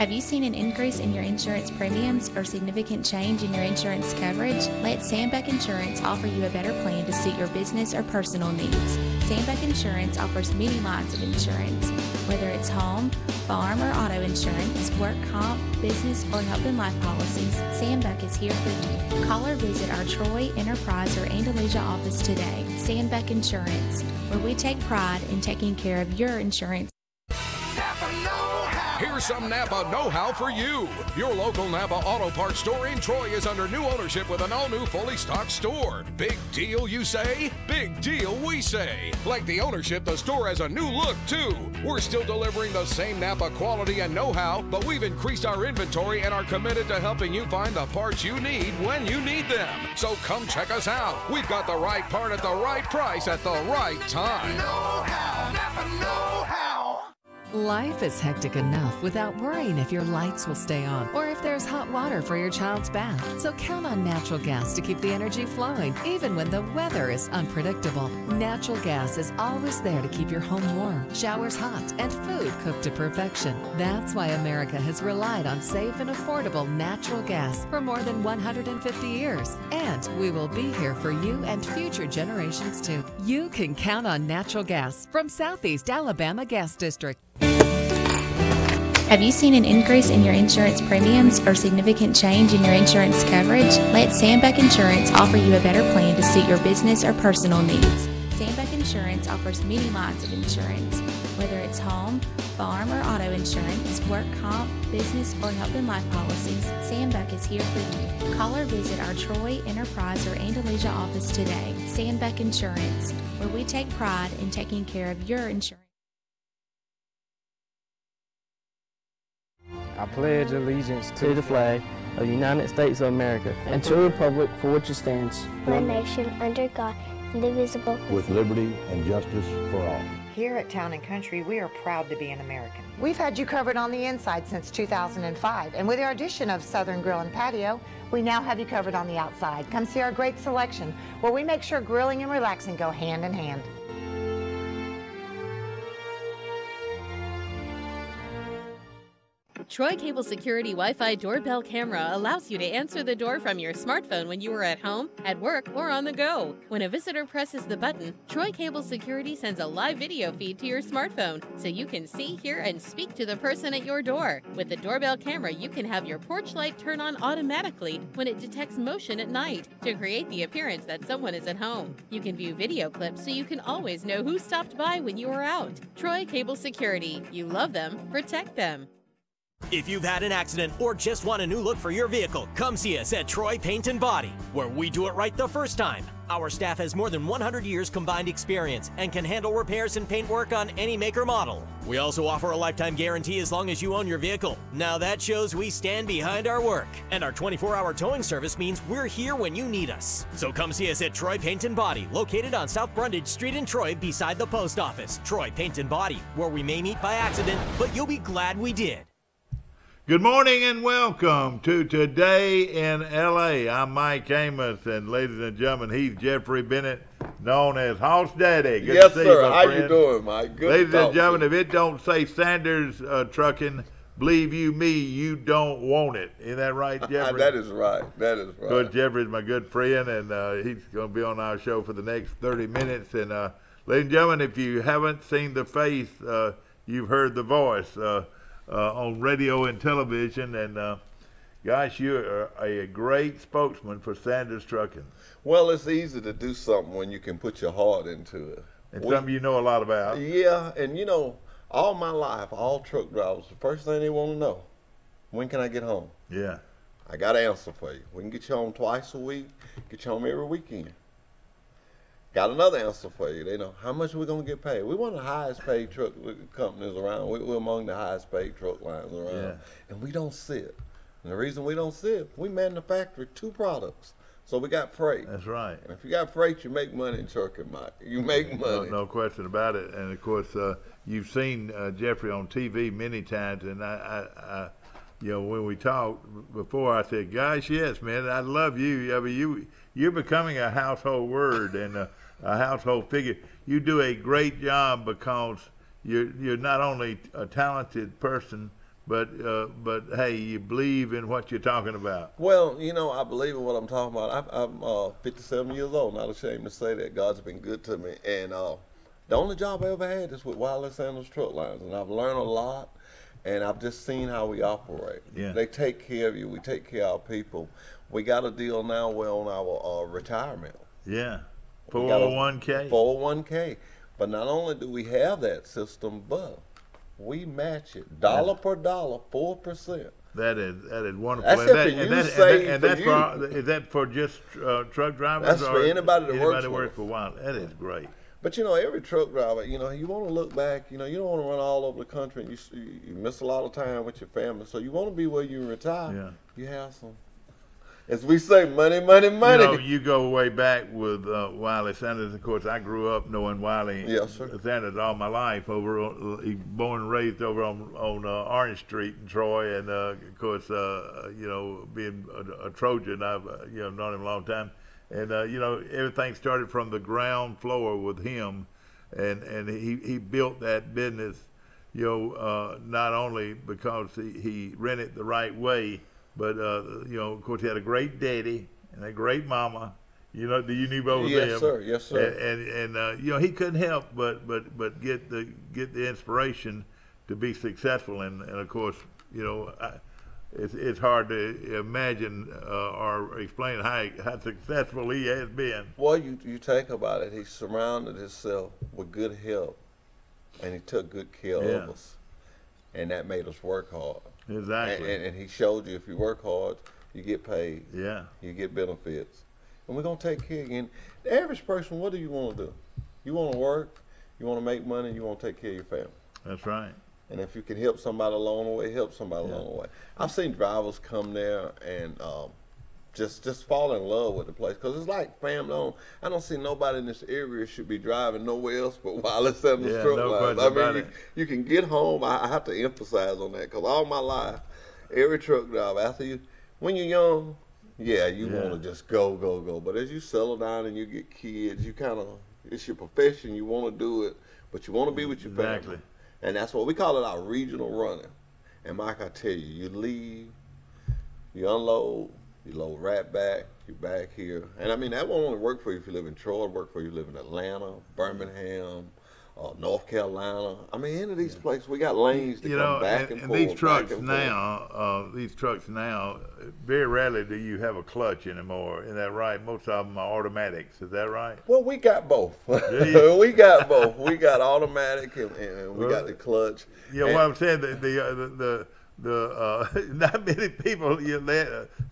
Have you seen an increase in your insurance premiums or significant change in your insurance coverage? Let Sandbeck Insurance offer you a better plan to suit your business or personal needs. Sandbeck Insurance offers many lines of insurance, whether it's home, farm, or auto insurance, work comp, business, or health and life policies. Sandbeck is here for you. Call or visit our Troy, Enterprise, or Andalusia office today. Sandbeck Insurance, where we take pride in taking care of your insurance. Here's some Napa know-how for you. Your local Napa Auto Parts store in Troy is under new ownership with an all-new fully stocked store. Big deal, you say? Big deal, we say. Like the ownership, the store has a new look, too. We're still delivering the same Napa quality and know-how, but we've increased our inventory and are committed to helping you find the parts you need when you need them. So come check us out. We've got the right part at the right price at the right time. Know-how, Napa know-how. Life is hectic enough without worrying if your lights will stay on or if there's hot water for your child's bath. So count on natural gas to keep the energy flowing, even when the weather is unpredictable. Natural gas is always there to keep your home warm, showers hot, and food cooked to perfection. That's why America has relied on safe and affordable natural gas for more than 150 years. And we will be here for you and future generations too. You can count on natural gas from Southeast Alabama Gas District. Have you seen an increase in your insurance premiums or significant change in your insurance coverage? Let Sandbeck Insurance offer you a better plan to suit your business or personal needs. Sandbeck Insurance offers many lines of insurance, whether it's home, farm, or auto insurance, work comp, business, or health and life policies. Sandbeck is here for you. Call or visit our Troy, Enterprise, or Andalusia office today. Sandbeck Insurance, where we take pride in taking care of your insurance. I pledge allegiance to the flag of the United States of America and to the republic for which it stands, one nation, under God, indivisible, with liberty and justice for all. Here at Town & Country, we are proud to be an American. We've had you covered on the inside since 2005, and with our addition of Southern Grill and Patio, we now have you covered on the outside. Come see our great selection, where we make sure grilling and relaxing go hand in hand. Troy Cable Security Wi-Fi doorbell camera allows you to answer the door from your smartphone when you are at home, at work, or on the go. When a visitor presses the button, Troy Cable Security sends a live video feed to your smartphone so you can see, hear, and speak to the person at your door. With the doorbell camera, you can have your porch light turn on automatically when it detects motion at night to create the appearance that someone is at home. You can view video clips so you can always know who stopped by when you are out. Troy Cable Security. You love them, protect them. If you've had an accident or just want a new look for your vehicle, come see us at Troy Paint and Body, where we do it right the first time. Our staff has more than 100 years combined experience and can handle repairs and paint work on any make or model. We also offer a lifetime guarantee as long as you own your vehicle. Now that shows we stand behind our work. And our 24-hour towing service means we're here when you need us. So come see us at Troy Paint and Body, located on South Brundage Street in Troy beside the post office. Troy Paint and Body, where we may meet by accident, but you'll be glad we did. Good morning and welcome to Today in L.A. I'm Mike Amos, and ladies and gentlemen, he's Jeffrey Bennett, known as Hoss Daddy. Good yes, to see sir. you, my How friend. you doing, Mike? Good ladies to talk and gentlemen, to if it don't say Sanders Trucking, believe you me, you don't want it. Isn't that right, Jeffrey? That is right. That is right. Coach Jeffrey's my good friend, and he's going to be on our show for the next 30 minutes. And ladies and gentlemen, if you haven't seen the face, you've heard the voice. On radio and television, and gosh, you're a great spokesman for Sanders Trucking. Well, it's easy to do something when you can put your heart into it. And something you know a lot about. Yeah, and you know, all my life, all truck drivers, the first thing they want to know, when can I get home? Yeah. I got an answer for you. We can get you home twice a week, get you home every weekend. Got another answer for you. They know how much we're going to get paid. We're one of the highest paid truck companies around. We're among the highest paid truck lines around. Yeah. And we don't sit. And the reason we don't sit, we manufacture two products. So we got freight. That's right. And if you got freight, you make money in trucking, Mike. You make money. No question about it. And, of course, you've seen Jeffrey on TV many times, and I you know, when we talked before, I said, gosh, yes, man, I love you. I mean, you're becoming a household word and a household figure. You do a great job because you're not only a talented person, but hey, you believe in what you're talking about. Well, you know, I believe in what I'm talking about. I'm 57 years old, not ashamed to say that. God's been good to me. And the only job I ever had is with Wireless Sandals Truck Lines. And I've learned a lot, and I've just seen how we operate. Yeah. They take care of you. We take care of our people. We got a deal now where on our retirement. Yeah. 401k. 401k. But not only do we have that system, but we match it dollar per dollar, 4%. That is wonderful. That's something you save for you. Is that for just truck drivers? That's for anybody that works for a while. That is great. But you know, every truck driver, you know, you want to look back. You know, you don't want to run all over the country, and you miss a lot of time with your family. So you want to be where you retire. Yeah. You have some, as we say, money, money, money. You know, you go way back with Wiley Sanders. Of course, I grew up knowing Wiley Sanders all my life. He born and raised over on Orange Street in Troy, and of course, you know, being a Trojan, I've known him a long time. And you know, everything started from the ground floor with him, and he built that business. You know, not only because he ran it the right way, but you know, of course, he had a great daddy and a great mama. You know, you knew both of them. Yes, sir. Yes, sir. And you know, he couldn't help but get the inspiration to be successful. And of course, you know, it's hard to imagine or explain how successful he has been. Well, you think about it. He surrounded himself with good help, and he took good care of us, and that made us work hard. Exactly. And he showed you if you work hard, you get paid. Yeah. You get benefits. And we're going to take care again. The average person, what do you want to do? You want to work, you want to make money, you want to take care of your family. That's right. And if you can help somebody along the way, help somebody along the way. I've seen drivers come there and just fall in love with the place because it's like family owned. I don't see nobody in this area should be driving nowhere else but Wireless Sandals Truck Lines. I mean, you can get home. I have to emphasize on that because all my life, every truck driver, when you're young, you want to just go. But as you settle down and you get kids, you kind of, it's your profession. You want to do it, but you want to be with your family. And that's what we call it, our regional running. And Mike, I tell you, you leave, you unload, you load right back, you're back here. And I mean, that won't only work for you if you live in Troy, it'll work for you if you live in Atlanta, Birmingham, North Carolina. I mean, any of these places, we got lanes to come back and forth. These trucks now, very rarely do you have a clutch anymore. Isn't that right? Most of them are automatics. Is that right? Well, we got both. We got both. We got automatic and we got the clutch. Yeah, what I'm saying, not many people.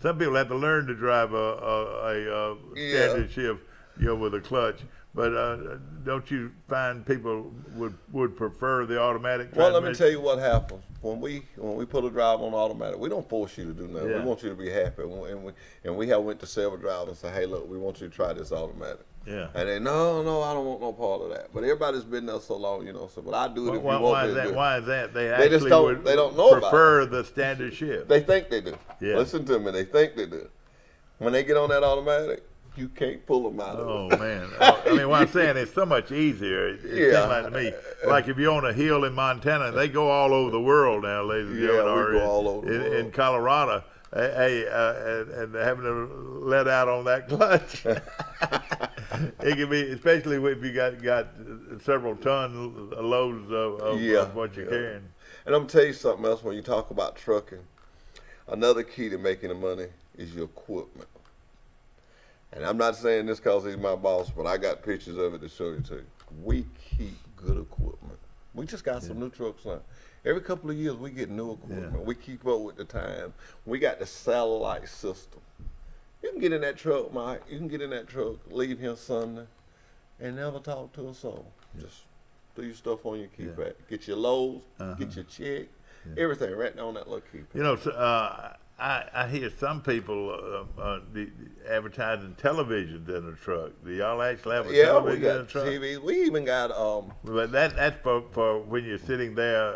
Some people have to learn to drive a standard shift, with a clutch. But don't you find people would prefer the automatic transmission? Well, let me tell you what happens. When we put a driver on automatic, we don't force you to do nothing. We want you to be happy. And we have went to several drivers and said, hey, look, we want you to try this automatic. Yeah. And they, no, I don't want no part of that. But everybody's been there so long, so, but I do it if you want to. Why is that? They don't know prefer the standard shift. They think they do. Yeah. Listen to me, they think they do. When they get on that automatic, you can't pull them out of it. Oh, man. I mean, what I'm saying, it's so much easier. It seems like to me. Like if you're on a hill in Montana, they go all over the world now, ladies and gentlemen. Yeah, we go all over the world. In Colorado, and having to let out on that clutch. It can be, especially if you got several ton loads of what you're carrying. And I'm going to tell you something else when you talk about trucking. Another key to making the money is your equipment. And I'm not saying this because he's my boss, but I got pictures of it to show you too. We keep good equipment. We just got some new trucks now. Every couple of years we get new equipment. Yeah. We keep up with the time. We got the satellite system. You can get in that truck, Mike. You can get in that truck, leave here Sunday, and never talk to a soul. Just do your stuff on your keypad. Get your loads, get your check, everything right on that little keypad. I hear some people advertising televisions in a truck. Do y'all actually have a television in a truck? Yeah, we got TVs. We even got But that's for when you're sitting there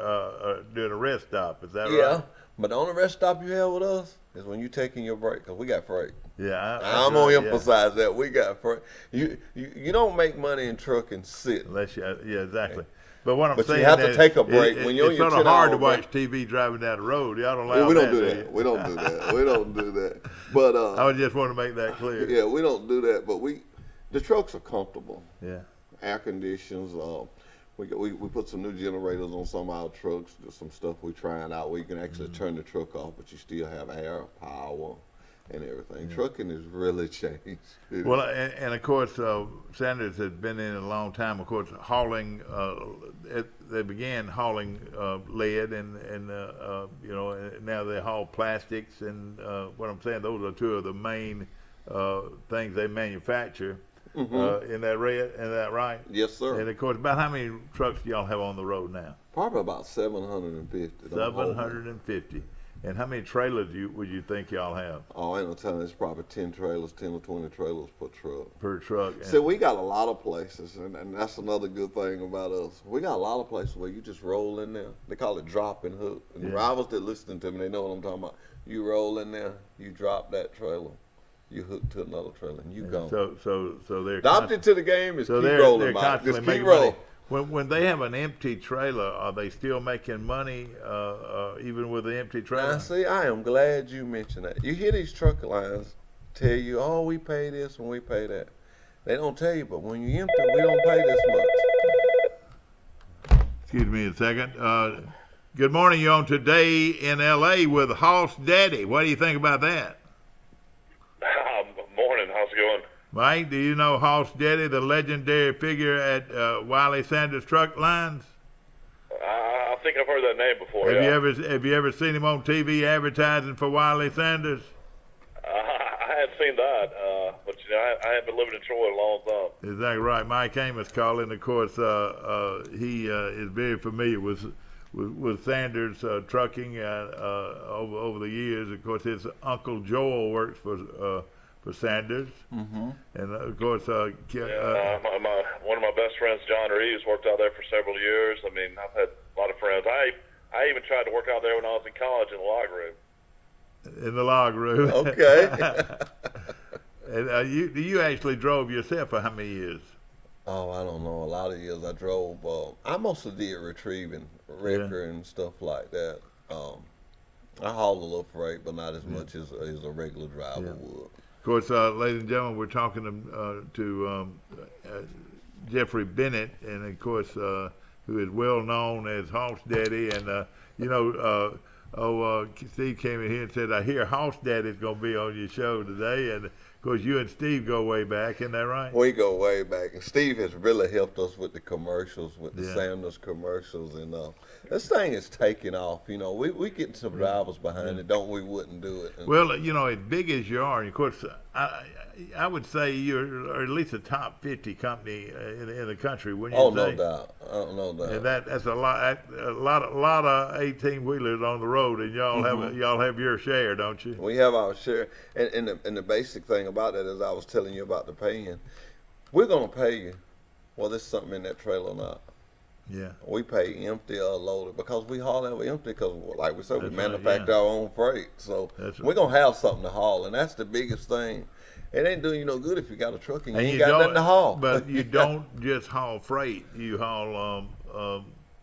doing a rest stop. Is that right? Yeah, but the only rest stop you have with us is when you're taking your break, because we got freight. Yeah, I'm gonna emphasize that we got freight. You don't make money in trucking sitting. Unless exactly. But what I'm but saying you have is to take a break when you're it's on your sort of hard to 10-hour watch TV driving down the road. Y'all don't allow we don't that, do that. We don't do that. We don't do that. But I just want to make that clear. Yeah, we don't do that. But the trucks are comfortable. Yeah. Air conditions. We put some new generators on some of our trucks. There's some stuff we're trying out where you can actually turn the truck off, but you still have air, power, and everything. Yeah. Trucking has really changed. Well, and of course, Sanders has been in a long time. Of course, hauling. They began hauling lead, and you know, now they haul plastics. And what I'm saying, those are two of the main things they manufacture. In that right? Yes, sir. And of course, about how many trucks do y'all have on the road now? Probably about 750. 750. And how many trailers would you think y'all have? Oh, I ain't no telling. It's probably 10 trailers, 10 or 20 trailers per truck. Per truck. See, we got a lot of places, and that's another good thing about us. We got a lot of places where you just roll in there. They call it drop and hook. And drivers that listen to me, they know what I'm talking about. You roll in there, you drop that trailer. You hook to another trailer and you go. So they're adopted to the game is so keep rolling, Mike. Just keep rolling. When they have an empty trailer, are they still making money even with the empty trailer? Now, see, I am glad you mentioned that. You hear these truck lines tell you, "Oh, we pay this and we pay that." They don't tell you, but when you empty, we don't pay this much. Excuse me a second. Good morning. You're on Today in L.A. with Hoss Daddy. What do you think about that? Morning. How's it going? Mike, do you know Hoss Daddy, the legendary figure at Wiley Sanders Truck Lines? I think I've heard that name before. Have you ever seen him on TV advertising for Wiley Sanders? I hadn't seen that, but you know, I haven't been living in Troy a long time. Exactly right. Mike Amos calling. Of course, he is very familiar with Sanders trucking over the years. Of course, his uncle Joel works for Sanders, and of course, one of my best friends, John Reeves, worked out there for several years. I mean, I've had a lot of friends. I even tried to work out there when I was in college in the log room. In the log room. Okay. And you actually drove yourself for how many years? Oh, I don't know. A lot of years I drove. I mostly did retrieving, wrecker and stuff like that. I hauled a little freight, but not as much as a regular driver would. Of course, ladies and gentlemen, we're talking to Jeffrey Bennett, and of course, who is well known as Hoss Daddy. And Steve came in here and said, "I hear Hoss Daddy's going to be on your show today." And of course, you and Steve go way back, isn't that right? We go way back, and Steve has really helped us with the commercials, with the Sanders commercials, and this thing is taking off. You know, we getting some drivers behind it, don't we? Wouldn't do it. Well, you know, as big as you are, of course, I would say you're at least a top 50 company in the country. Wouldn't you say? No doubt. No doubt. And that's a lot of 18-wheelers on the road, and y'all have your share, don't you? We have our share, and the basic thing about that is I was telling you about the paying. We're gonna pay you, whether there's something in that trailer or not. Yeah. We pay empty or loaded because we haul that empty because, like we said, we manufacture our own freight. So we're going to have something to haul, and that's the biggest thing. It ain't doing you no good if you got a truck and you ain't got nothing to haul. But you don't just haul freight. You haul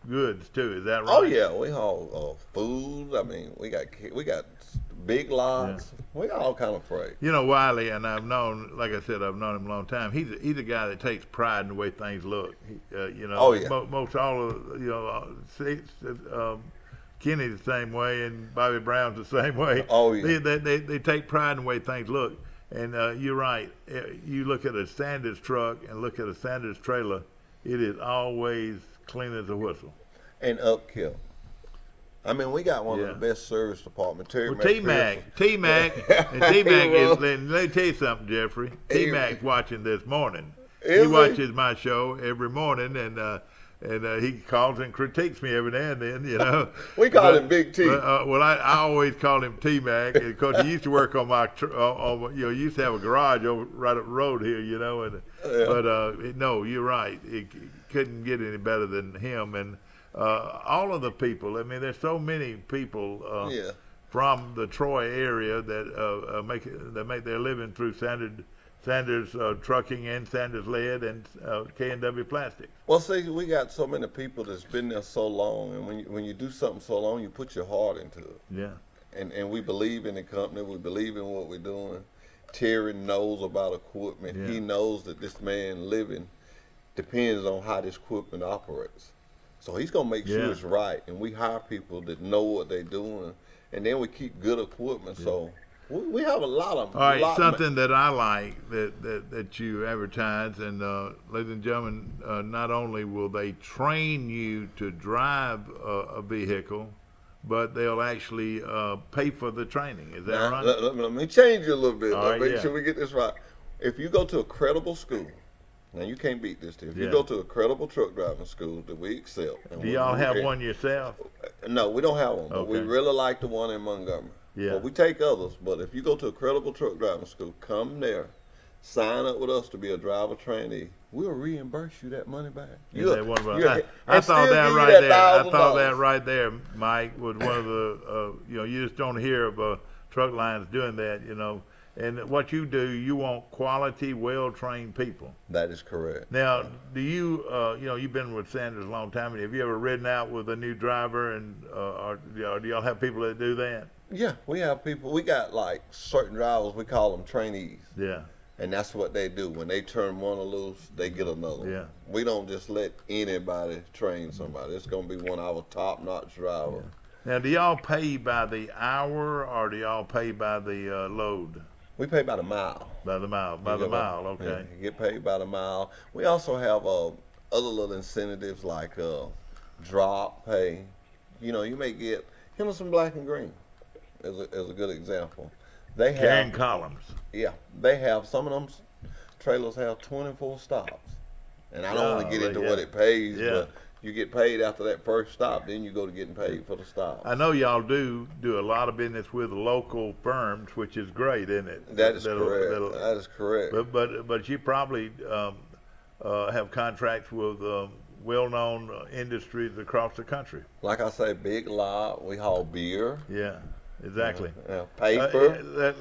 goods, too. Is that right? Oh, yeah. We haul food. I mean, we got big lots. Yeah. We got all kind of freight. You know, Wiley, and I've known, like I said, I've known him a long time. He's a guy that takes pride in the way things look. You know, most all of Kenny's the same way, and Bobby Brown's the same way. Oh yeah. They take pride in the way things look. And you're right. You look at a Sanders truck and look at a Sanders trailer. It is always clean as a whistle. And upkept. I mean, we got one of the best service departments. T-Mac, and T-Mac is, let me tell you something, Jeffrey. T-Mac's watching this morning. He watches my show every morning, and he calls and critiques me every now and then, you know. We call him Big T. Well, I always call him T-Mac because he used to work on my, he used to have a garage right up the road here, you know. And but no, you're right. It couldn't get any better than him. And all of the people, I mean, there's so many from the Troy area that make their living through Sanders Trucking and Sanders Lead and K&W Plastics. Well, see, we got so many people that's been there so long, and when you do something so long, you put your heart into it. Yeah. And we believe in the company. We believe in what we're doing. Terry knows about equipment. Yeah. He knows that this man living depends on how this equipment operates. So he's going to make sure it's right. And we hire people that know what they're doing. And then we keep good equipment. Yeah. So we have a lot of them. All right, something that I like that you advertise, and ladies and gentlemen, not only will they train you to drive a vehicle, but they'll actually pay for the training. Is that right? Let me change you a little bit. Right, make sure we get this right. If you go to a credible school, now you can't beat this. If you go to a credible truck driving school that we accept. Do y'all have one yourself? No, we don't have one, but we really like the one in Montgomery. Yeah. But we take others. But if you go to a credible truck driving school, come there, sign up with us to be a driver trainee. We'll reimburse you that money back. I thought that right there. I thought that right there, Mike, was one of the. You just don't hear of truck lines doing that. And what you do, you want quality, well-trained people. That is correct. Now, do you, you've been with Sanders a long time. Have you ever ridden out with a new driver, and or do y'all have people that do that? Yeah, we have people. We got like certain drivers. We call them trainees. Yeah. And that's what they do. When they turn one loose, they get another. Yeah. We don't just let anybody train somebody. It's going to be one of our top-notch drivers. Yeah. Now, do y'all pay by the hour, or do y'all pay by the load? We pay by the mile. By the mile. By the mile. Okay. Yeah, you get paid by the mile. We also have other little incentives like drop pay. You may get Henderson Black and Green as a good example. They have carrying columns. Yeah, they have some of them trailers have 24 stops, and I don't want to get into what it pays, but you get paid after that first stop, then you go to getting paid for the stop. I know y'all do a lot of business with local firms, which is great, isn't it? That is correct. That is correct. But you probably have contracts with well-known industries across the country. Like I say, Big Lot, we haul beer. Yeah. Exactly. Paper.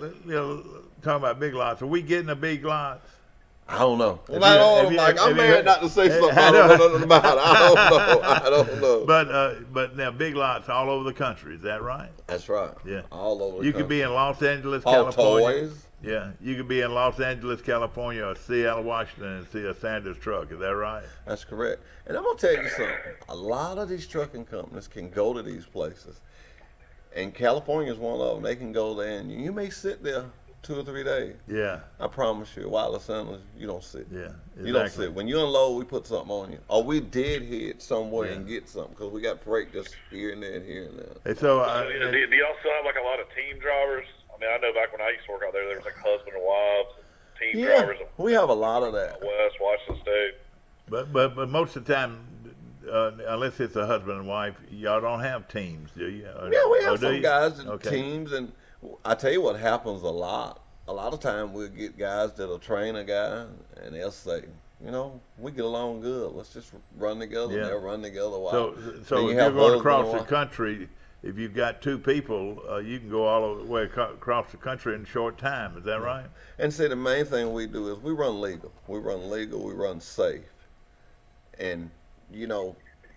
Talking about Big Lots. Are we getting the Big Lots? I don't know. I'm married not to say something I don't know nothing about. I don't know. But now Big Lots all over the country. Is that right? That's right. Yeah. All over the country. You could be in Los Angeles, California. Toys. Yeah. You could be in Los Angeles, California, or Seattle, Washington, and see a Sanders truck. Is that right? That's correct. And I'm going to tell you something. A lot of these trucking companies can go to these places. And California is one of them. They can go there, and you may sit there 2 or 3 days. Yeah. I promise you, wireless handlers, you don't sit. Yeah, exactly. You don't sit. When you unload, we put something on you. Or we did hit somewhere and get something, because we got freight just here and there and here and there. And so, do y'all still have like a lot of team drivers? I mean, I know back when I used to work out there was like husband and wives, team drivers. We have a lot of that. West, Washington State. But most of the time, unless it's a husband and wife, y'all don't have teams, do you? Yeah, we have some guys that teams, and I tell you what happens a lot. A lot of time we'll get guys that'll train a guy, and they'll say, we get along good. Let's just run together. Yeah. And they'll run together a while. So if you're going across the country, if you've got 2 people, you can go all the way across the country in a short time. Is that right? And see, the main thing we do is we run legal. We run safe. And you're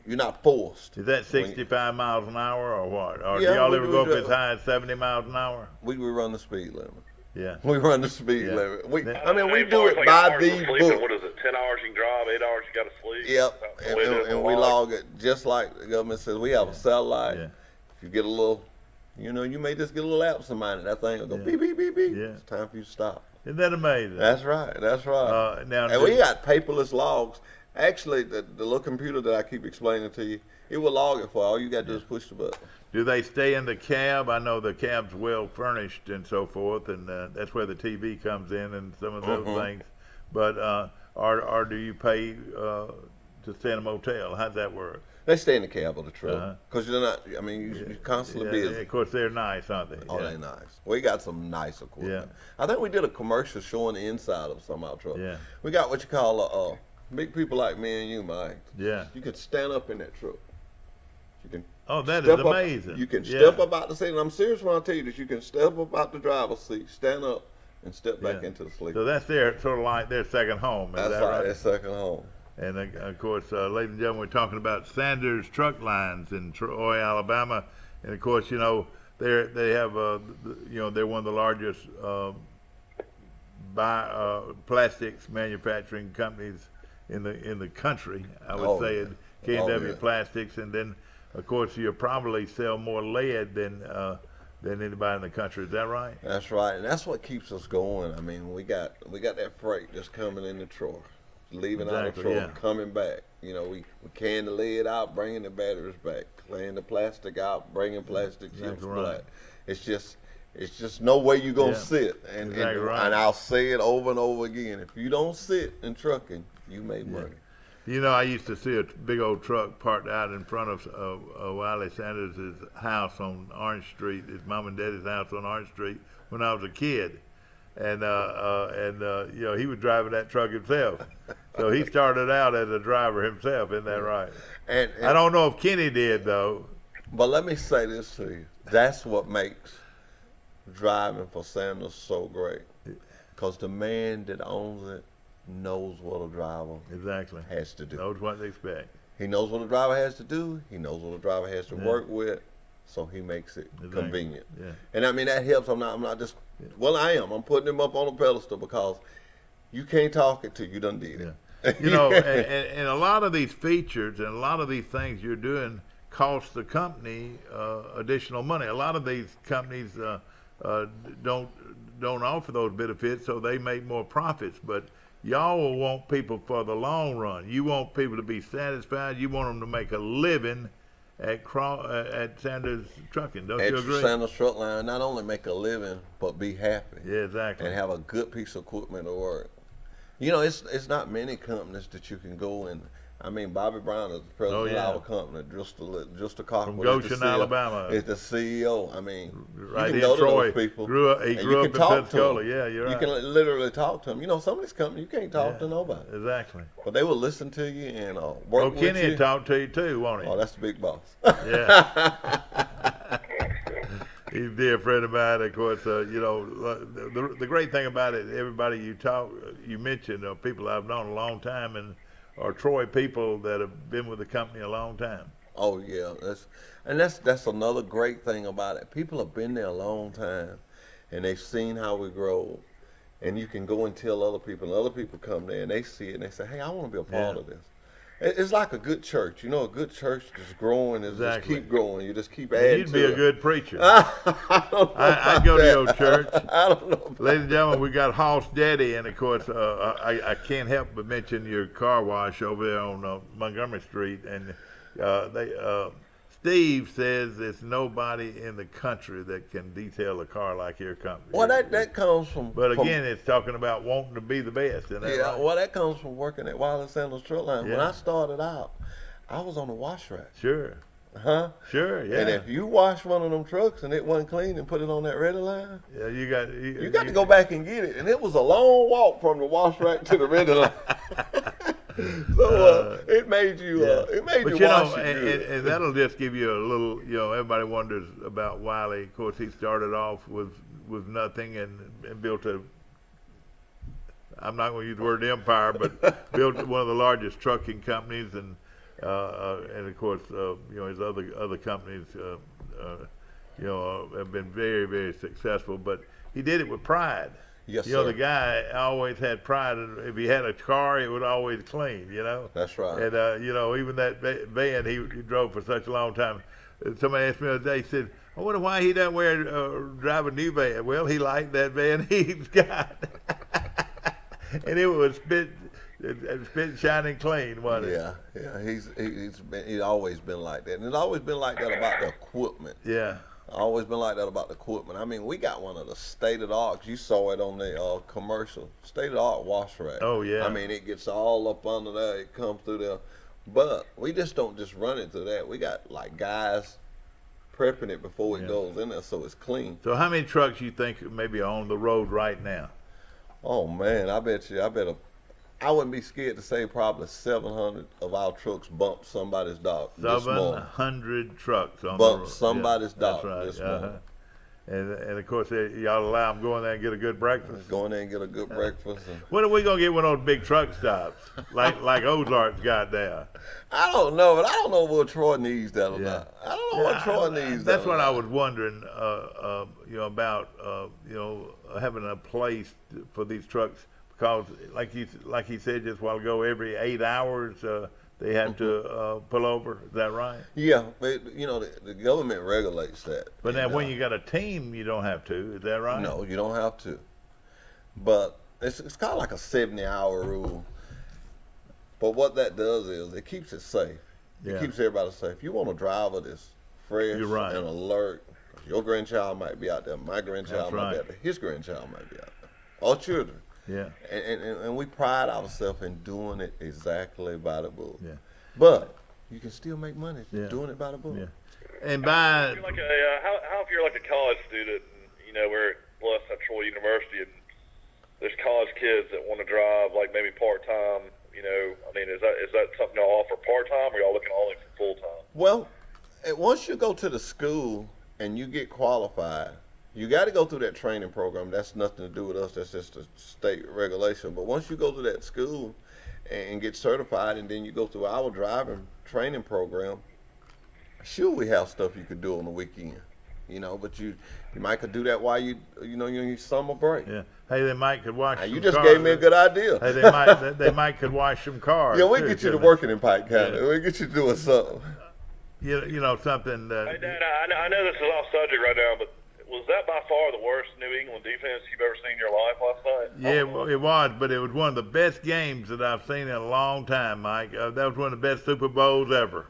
not forced. Is that 65 miles an hour or what? Or do y'all ever go up as high as 70 miles an hour? We run the speed limit. Yeah. We run the speed limit. We do it by the book. What is it, 10 hours you can drive, 8 hours you got to sleep? Yep. And we log it just like the government says. We have a satellite. Yeah. If you get a little, you may just get a little absent-minded. That thing will go beep, beep, beep, beep. Yeah. It's time for you to stop. Isn't that amazing? That's right. And we got paperless logs. Actually, the little computer that I keep explaining to you, it will log it for you. All you got to do is push the button. Do they stay in the cab? I know the cab's well furnished and so forth, and that's where the TV comes in and some of those things. But or do you pay to stay in a motel? How's that work? They stay in the cab of the truck because you're not. I mean, you're constantly busy. Of course, they're nice, aren't they? Oh, they're nice. We got some nice equipment. I think we did a commercial showing the inside of some of our trucks. Yeah. We got what you call big people like me and you, Mike. Yeah. You can stand up in that truck. You can. Oh, that is amazing. You can step up out the seat, and I'm serious when I tell you this. You can step up out the driver's seat, stand up, and step back into the sleep. So that's their sort of like their second home. Is That's that right, right? their second home. And of course, ladies and gentlemen, we're talking about Sanders Truck Lines in Troy, Alabama, and of course, you know, they have you know, they're one of the largest plastics manufacturing companies in the country. I would say it, K&W Plastics, and then of course you probably sell more lead than anybody in the country. Is that right? That's right, and that's what keeps us going. I mean, we got that freight that's coming into Troy, leaving out of Troy, coming back. You know, we can the lead out, bringing the batteries back, cleaning the plastic out, bringing plastic chips back. It's just no way you're gonna sit. And I'll say it over and over again. If you don't sit in trucking, you make money. You know, I used to see a big old truck parked out in front of Wiley Sanders' house on Orange Street, his mom and daddy's house on Orange Street, when I was a kid. And you know, he was driving that truck himself. So he started out as a driver himself, isn't that right? And I don't know if Kenny did, though. But let me say this to you. That's what makes driving for Sanders so great. Because the man that owns it knows what a driver has to do. Knows what to expect. He knows what a driver has to do. He knows what a driver has to work with. So he makes it convenient. Yeah. And I mean, that helps. I'm not just, well, I am. I'm putting him up on a pedestal because you can't talk it till you done did it. You know, and a lot of these features and a lot of these things you're doing cost the company additional money. A lot of these companies don't offer those benefits, so they make more profits. But y'all will want people for the long run. You want people to be satisfied. You want them to make a living at Sanders Trucking. Don't you agree? At Sanders Truck Line, not only make a living, but be happy. Yeah, exactly. And have a good piece of equipment to work. You know, it's not many companies that you can go in. I mean, Bobby Brown is the president of our company, just a car. From Goshen, Alabama. Is the CEO. I mean, right, you can go Troy. to those people. He grew up in Pensacola. Yeah, you're right. You can literally talk to them. You know, some of these companies, you can't talk to nobody. Exactly. But they will listen to you and work with you. Kenny will talk to you too, won't he? Oh, that's the big boss. Yeah. He's a dear friend of mine. Of course, you know, the great thing about it, everybody you mentioned are people I've known a long time and are Troy people that have been with the company a long time. Oh yeah, that's another great thing about it. People have been there a long time, and they've seen how we grow, and you can go and tell other people, and other people come there and they see it and they say, "Hey, I want to be a part of this." It's like a good church. You know, a good church is growing, is just keep growing. You just keep adding. You'd be a good preacher. I'd go to your church. I don't know. Ladies and gentlemen, we got Hoss Daddy, and of course, I can't help but mention your car wash over there on Montgomery Street, and Steve says there's nobody in the country that can detail a car like your company. Well, that comes from. But again, it's talking about wanting to be the best. Isn't that right? Well, that comes from working at Wiley Sanders Truck Line. When I started out, I was on the wash rack. Sure. Huh? Sure, yeah. And if you wash one of them trucks and it wasn't clean and put it on that ready line, yeah, you got to go back and get it. And it was a long walk from the wash rack to the ready line. So it made you wash it good. And that'll just give you a little, you know, everybody wonders about Wiley. Of course, he started off with nothing and built I'm not going to use the word empire, but built one of the largest trucking companies, and of course, you know, his other companies, you know, have been very, very successful. But he did it with pride. Yes, you know, the guy always had pride, and if he had a car, it would always clean. You know. That's right. And you know, even that van he drove for such a long time. Somebody asked me the other day, said, "I wonder why he doesn't drive a new van." Well, he liked that van he's got, and it was spit shining clean, wasn't it? Yeah. He's always been like that, and it's always been like that about the equipment. Yeah. Always been like that about the equipment. I mean, we got one of the state-of-the-art. You saw it on the commercial. State-of-the-art wash rack. Oh yeah. I mean, it gets all up under there. It comes through there, but we just don't just run it through that. We got like guys prepping it before it goes in there, so it's clean. So how many trucks you think maybe are on the road right now? Oh man, I I wouldn't be scared to say probably 700 of our trucks bumped somebody's dock this morning. 700 trucks on bumped the road. Somebody's dock right. this morning. And of course, y'all allow them go in there and get a good breakfast. Go in there and get a good breakfast. When are we gonna get one of those big truck stops like Ozark's got there? I don't know, but I don't know what Troy needs that or not. I don't know what Troy needs. That's what I was wondering, about having a place for these trucks, because like he said just a while ago, every 8 hours they have to pull over. Is that right? Yeah, but the government regulates that. But now, when you got a team, you don't have to. Is that right? No, you don't have to. But it's kind of like a 70-hour rule. But what that does is it keeps it safe. It keeps everybody safe. You want a driver that's fresh and alert. Your grandchild might be out there. My grandchild might be out there. His grandchild might be out there. All children. Yeah. And we pride ourselves in doing it exactly by the book. Yeah. But you can still make money doing it by the book. Yeah. And by if you're like a college student, and we're blessed at Troy University, and there's college kids that want to drive like maybe part time. Is that something y'all offer part time, or y'all looking only for full time? Well, once you go to the school and you get qualified, you got to go through that training program. That's nothing to do with us. That's just a state regulation. But once you go to that school and get certified, and then you go through our driving training program, sure, we have stuff you could do on the weekend. But you might could do that while you're in your summer break. Yeah. Hey, they might could wash. You just gave me a good idea. Hey, they might could wash some cars. Yeah, we get you to working in Pike County. We get you doing something. Something. Hey, Dad, I know this is off subject right now, but was that by far the worst New England defense you've ever seen in your life last night? Yeah, it was, but it was one of the best games that I've seen in a long time, Mike. That was one of the best Super Bowls ever.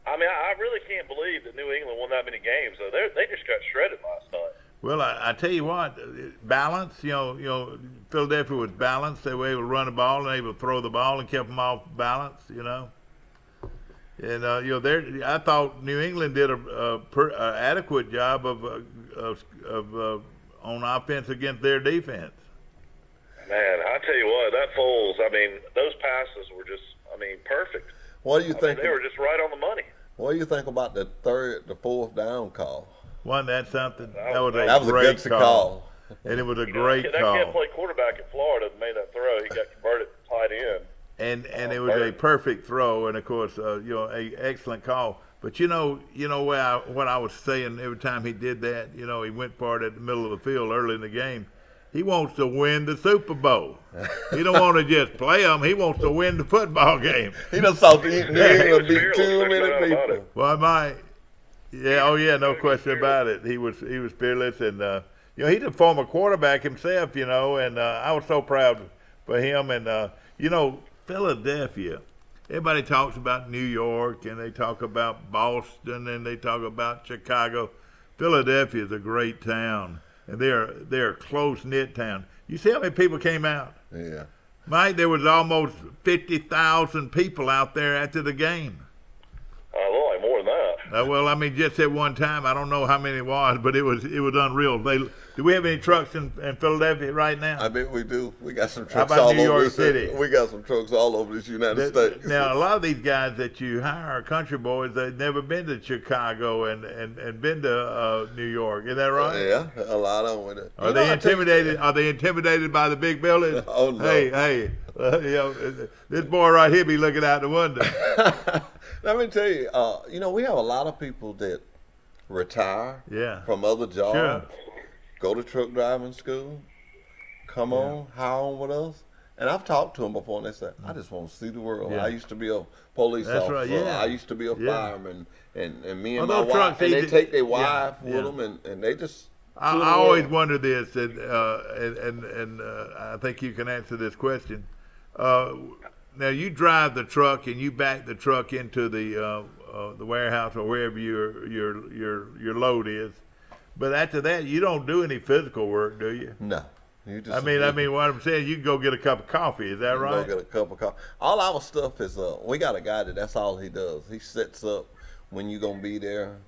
I really can't believe that New England won that many games. Though they just got shredded last night. Well, I tell you what, balance. Philadelphia was balanced. They were able to run the ball and able to throw the ball and kept them off balance. And I thought New England did a adequate job of on offense against their defense. Man, I tell you what, that Foles. Those passes were just, perfect. What do you think? They were just right on the money. What do you think about the fourth down call? Wasn't that something? That was a great call. And it was a great that call. That kid played quarterback in Florida and made that throw. He got converted tight end. And it was a perfect throw, and of course, a excellent call. But what I was saying every time he did that, he went for it at the middle of the field early in the game. He wants to win the Super Bowl. He don't want to just play them. He wants to win the football game. He done saw New England beat too many people. Well, no question about it. He was fearless, and he's a former quarterback himself, and I was so proud for him. And Philadelphia, everybody talks about New York, and they talk about Boston, and they talk about Chicago. Philadelphia is a great town, and they're a close-knit town. You see how many people came out? Yeah. Mike, there was almost 50,000 people out there after the game. Well, like more than that. Just at one time, I don't know how many it was, but it was unreal. Do we have any trucks in Philadelphia right now? I bet we do. We got some How trucks about all New over York City? We got some trucks all over this United States. Now, a lot of these guys that you hire are country boys. They've never been to Chicago and been to New York. Is that right? Yeah, a lot of them. Are they intimidated? Are they intimidated by the big buildings? Oh no! Hey, this boy right here be looking out the window. Let me tell you, we have a lot of people that retire from other jobs, go to truck driving school, come on, hire on with us. And I've talked to them before, and they said, I just want to see the world. I used to be a police officer. Right, I used to be a fireman. And me and my wife, and they take their wife with them, and they just... I always wonder this, and I think you can answer this question. Now you drive the truck and you back the truck into the warehouse or wherever your load is, but after that you don't do any physical work, do you? No. You just, I mean, what I'm saying, you can go get a cup of coffee. Is that right? Go get a cup of coffee. All our stuff is we got a guy that's all he does. He sets up when you're gonna be there.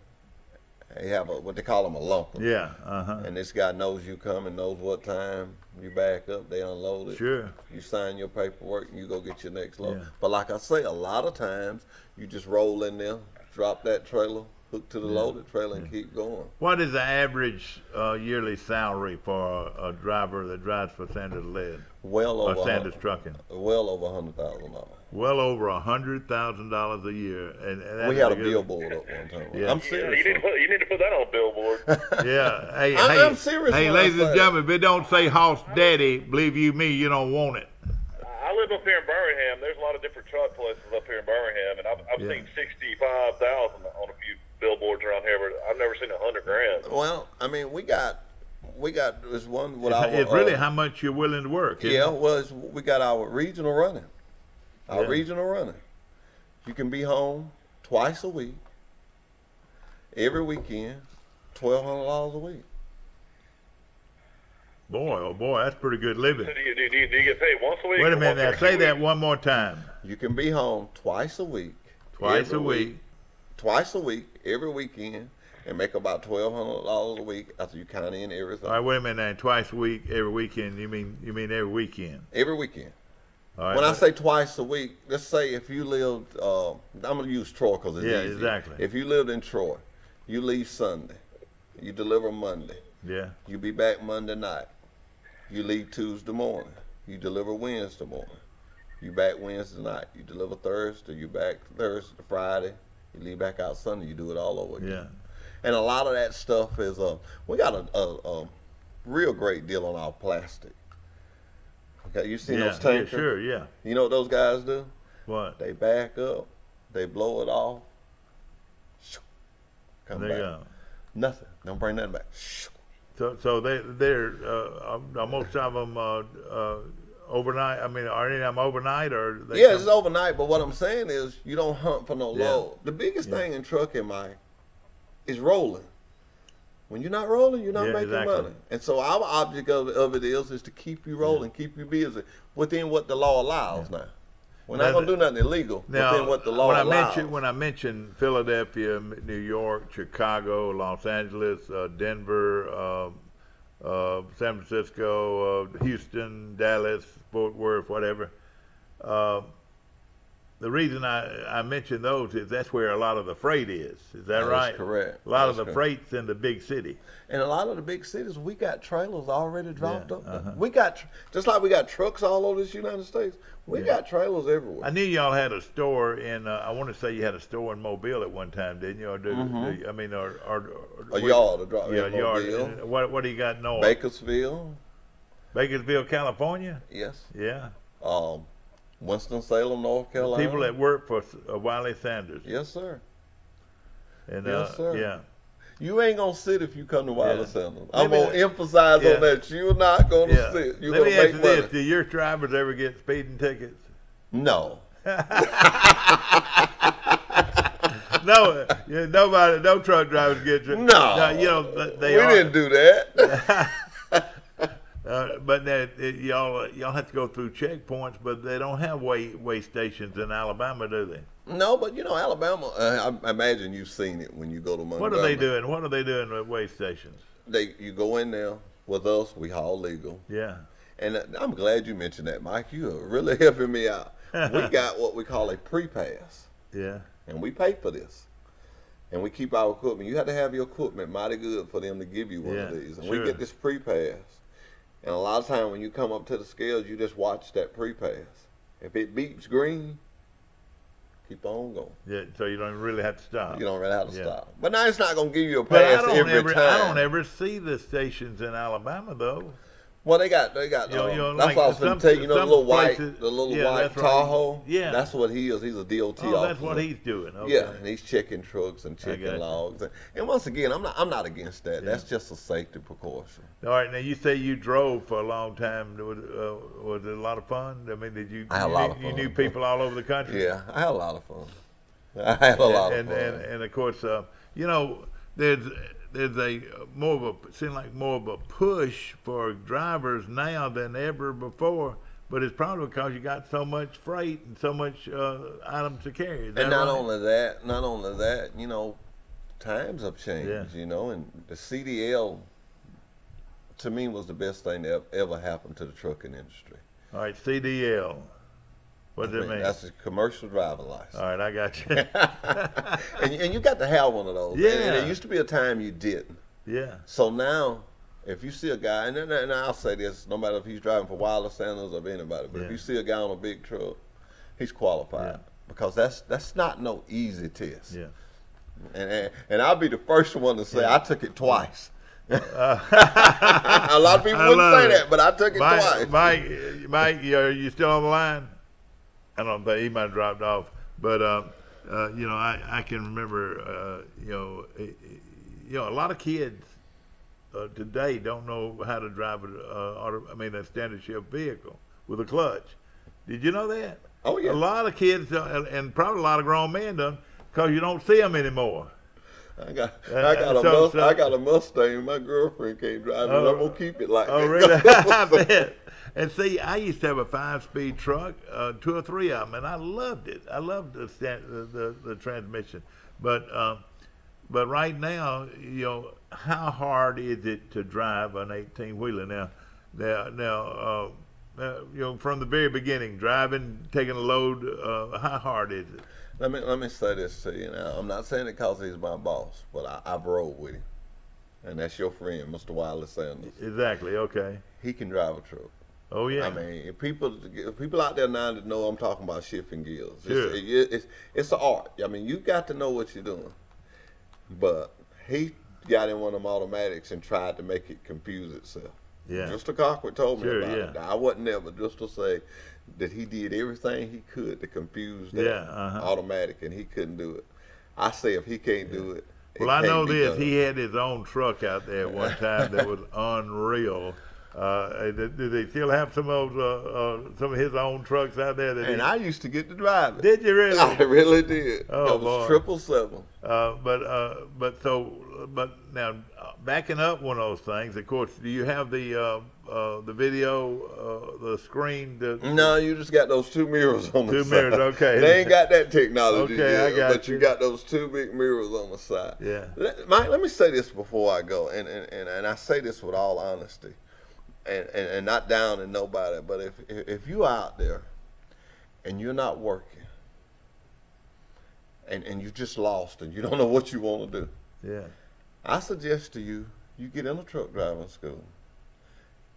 They have what they call them a lumper. Yeah. And this guy knows you coming, knows what time you back up. They unload it. Sure. You sign your paperwork and you go get your next load. Yeah. But like I say, a lot of times you just roll in there, drop that trailer, hook to the loaded trailer, and keep going. What is the average yearly salary for a driver that drives for Sanders Lead? Well over Sanders Trucking. Well over $100,000. Well over $100,000 a year, and we had a billboard up one time. Yeah. I'm serious. You need to put that on a billboard. Yeah. Hey, I'm serious. Hey, ladies and gentlemen, if it don't say Hoss Daddy, believe you me, you don't want it. I live up here in Birmingham. There's a lot of different truck places up here in Birmingham, and I've seen 65,000 on a few billboards around here, but I've never seen $100,000. Well, I mean, we got this one with It's really how much you're willing to work. Yeah, well, we got our regional running. Regional running. You can be home twice a week, every weekend, $1,200 a week. Boy, oh boy, that's pretty good living. So do you get paid once a week? Wait a minute now. Say that one more time. You can be home twice a week. Twice a week. Twice a week, every weekend, and make about $1,200 a week after you count in everything. All right, wait a minute now. Twice a week, every weekend. You mean every weekend? Every weekend. All right, when I say twice a week, let's say if you lived, I'm going to use Troy because it's easy. Exactly. If you lived in Troy, you leave Sunday, you deliver Monday. Yeah. You be back Monday night. You leave Tuesday morning. You deliver Wednesday morning. You back Wednesday night. You deliver Thursday. You back Thursday, Friday. You leave back out Sunday. You do it all over again. Yeah. And a lot of that stuff is, we got a real great deal on our plastic. Okay, you seen those tankers? Yeah, sure, yeah. You know what those guys do? What? They back up, they blow it off, come back. Go. Nothing. Don't bring nothing back. So they're most of them overnight. I mean, are any of them overnight or? It's overnight. But what I'm saying is, you don't hunt for no load. The biggest thing in trucking, Mike, is rolling. When you're not rolling, you're not making money. And so our object of it is to keep you rolling, keep you busy within what the law allows now. We're not going to do nothing illegal within what the law allows. When I mentioned Philadelphia, New York, Chicago, Los Angeles, Denver, San Francisco, Houston, Dallas, Fort Worth, whatever, the reason I mention those is that's where a lot of the freight is. Is that right? That's correct. A lot of the freight's in the big city. And a lot of the big cities, we got trailers already dropped up. We got, just like we got trucks all over this United States, we got trailers everywhere. I knew y'all had a store in, I want to say you had a store in Mobile at one time, didn't you? Or I mean, a yard, a drop in Mobile. What do you got north? Bakersfield. Bakersfield, California? Yes. Yeah. Winston-Salem, North Carolina. The people that work for Wiley Sanders. Yes, sir. And, yes, sir. Yeah. You ain't going to sit if you come to Wiley Sanders. I'm going to emphasize on that. You're not going to sit. You're going to make money. Let me ask you this. Do your drivers ever get speeding tickets? No. No, no truck drivers get. No. You know, we didn't do that. But y'all have to go through checkpoints, but they don't have weigh stations in Alabama, do they? No, but you know, Alabama. I imagine you've seen it when you go to Montgomery. What are they doing? What are they doing with weigh stations? You go in there with us. We haul legal. Yeah. And I'm glad you mentioned that, Mike. You are really helping me out. We got what we call a pre-pass. Yeah. And we pay for this. And we keep our equipment. You have to have your equipment mighty good for them to give you one of these. And we get this pre-pass. And a lot of times when you come up to the scales, you just watch that pre-pass. If it beeps green, keep on going. Yeah, so you don't really have to stop. You don't really have to stop. But now it's not going to give you a pass every time. I don't ever see the stations in Alabama, though. Well, they got. That's what I was going to tell you. You know, the little white Tahoe. Right. Yeah, that's what he is. He's a DOT officer. That's what he's doing. Okay. Yeah, and he's checking trucks and checking logs. And once again, I'm not against that. Yeah. That's just a safety precaution. All right. Now you say you drove for a long time. Was it a lot of fun? I mean, did you? I had a lot of fun. You knew people all over the country. Yeah, I had a lot of fun. I had a lot of fun. And of course, you know, there's seems like more of a push for drivers now than ever before, but it's probably because you got so much freight and so much items to carry. And not only that, you know, times have changed, you know, and the CDL to me was the best thing that ever happened to the trucking industry. All right, CDL. What does it mean? That's a commercial driver license. All right, I got you. and you got to have one of those. Yeah. And there used to be a time you didn't. Yeah. So now, if you see a guy, and I'll say this, no matter if he's driving for Wilder Sanders or anybody, but if you see a guy on a big truck, he's qualified because that's not no easy test. Yeah. And I'll be the first one to say I took it twice. A lot of people wouldn't say that, but I took it twice. Mike, are you still on the line? I don't think he might have dropped off, but I can remember, a lot of kids today don't know how to drive a standard shift vehicle with a clutch. Did you know that? Oh yeah. A lot of kids and probably a lot of grown men don't, because you don't see them anymore. I got a Mustang. My girlfriend can't drive it. I'm gonna keep it like that. Oh, really? I bet. And see, I used to have a 5-speed truck, 2 or 3 of them, and I loved it. I loved the transmission. But right now, how hard is it to drive an 18-wheeler now? From the very beginning, driving, taking a load, how hard is it? Let me say this to you now. I'm not saying it because he's my boss, but I've rode with him, and that's your friend, Mr. Wilder Sanders. Exactly. Okay. He can drive a truck. Oh yeah. I mean, people out there now that know I'm talking about shifting gears. Sure. It's an art. I mean, you got to know what you're doing. But he got in one of them automatics and tried to make it confuse itself. Yeah. Mr. Cockwood told me about it. Yeah. I wasn't there, but just to say that he did everything he could to confuse that automatic, and he couldn't do it. I say if he can't do it, well, I know this. He had his own truck out there at one time that was unreal. Do they still have some of his own trucks out there? And I used to get to drive it. Did you really? I really did. Oh, it was 777. But now backing up one of those things. Of course, do you have the video, the screen? No, you just got those 2 mirrors on the side. 2 mirrors, okay. They ain't got that technology okay, yet, I got but you got those 2 big mirrors on the side. Yeah. Mike, let me say this before I go, and I say this with all honesty. And not down in nobody, but if you out there and you're not working and you're just lost and you don't know what you want to do, I suggest to you get in a truck driving school,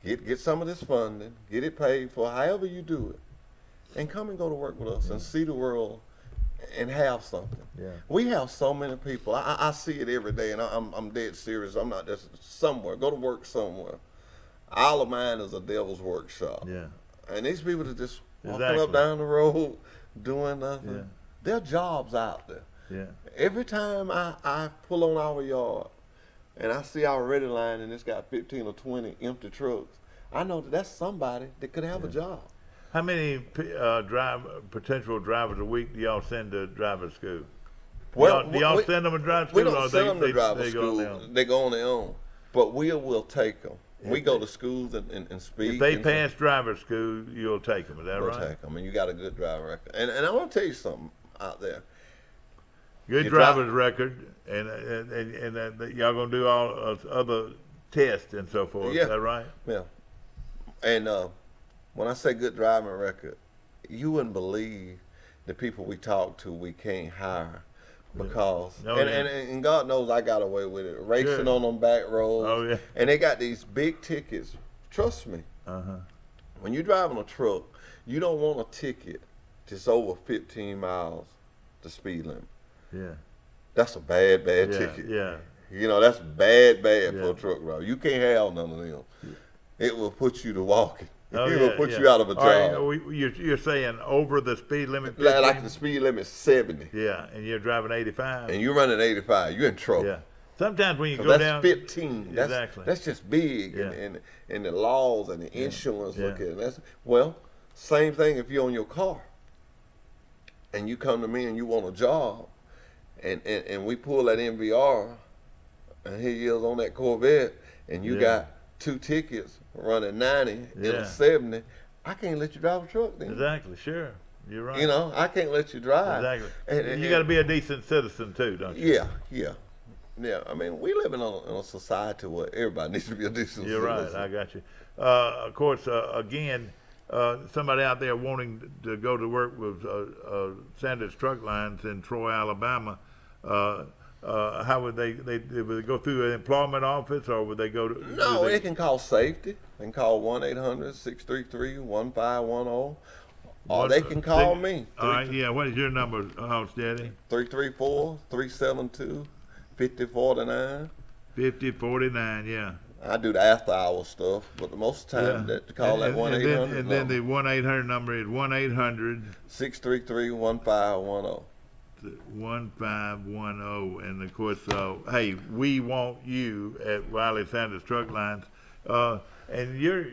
get some of this funding, get it paid for, however you do it, and come and go to work with us and see the world and have something. Yeah. We have so many people. I see it every day, and I'm dead serious. I'm not just somewhere. Go to work somewhere. All of mine is a devil's workshop. Yeah. And these people are just walking up down the road doing nothing. Yeah. There are jobs out there. Yeah. Every time I pull on our yard and I see our ready line and it's got 15 or 20 empty trucks, I know that's somebody that could have a job. How many potential drivers a week do y'all send to driver's school? Well, do y'all send them to driver's school? We don't send them to driver's school. They go on their own. But we'll take them. We go to schools and speak. If they pass driver's school, you'll take them. Is that right? We'll take them, and you got a good driver record. And I want to tell you something out there. Good driver's record, and y'all gonna do all other tests and so forth. Yeah. Is that right? Yeah. And when I say good driving record, you wouldn't believe the people we talk to we can't hire. Because and God knows I got away with it, racing on them back roads. Oh yeah. And they got these big tickets. Trust me. When you're driving a truck, you don't want a ticket that's over 15 miles the speed limit. Yeah. That's a bad ticket. Yeah. You know, that's bad for a truck driver. You can't have none of them. It will put you to walking. It will put you out of a job. All right, you're saying over the speed limit? Like the speed limit 70. Yeah, and you're driving 85. And you're running 85. You're in trouble. Yeah. Sometimes when you go down. That's 15. Exactly. That's just big. Yeah. And the laws and the insurance look at it. Well, same thing if you're on your car. And you come to me and you want a job. And we pull that MVR. And here you is on that Corvette. And you got 2 tickets running 90 and a 70, I can't let you drive a truck then. Exactly, sure. You're right. You know, I can't let you drive. Exactly. And you got to be a decent citizen too, don't you? Yeah. I mean, we live in a society where everybody needs to be a decent citizen. You're right. I got you. Of course, again, somebody out there wanting to go to work with Sanders Truck Lines in Troy, Alabama, how would they go through an employment office, or would they go to? No, they can call safety. They can call 1-800-633-1510, or they can call me. All right, yeah. What is your number, Steady? 334-372-5049. 5049, yeah. I do the after hour stuff, but the most time that to call that 1-800. And then the 1-800 number is 1-800-633-1510. 1510, and of course, hey, we want you at Wiley Sanders Truck Lines, and you're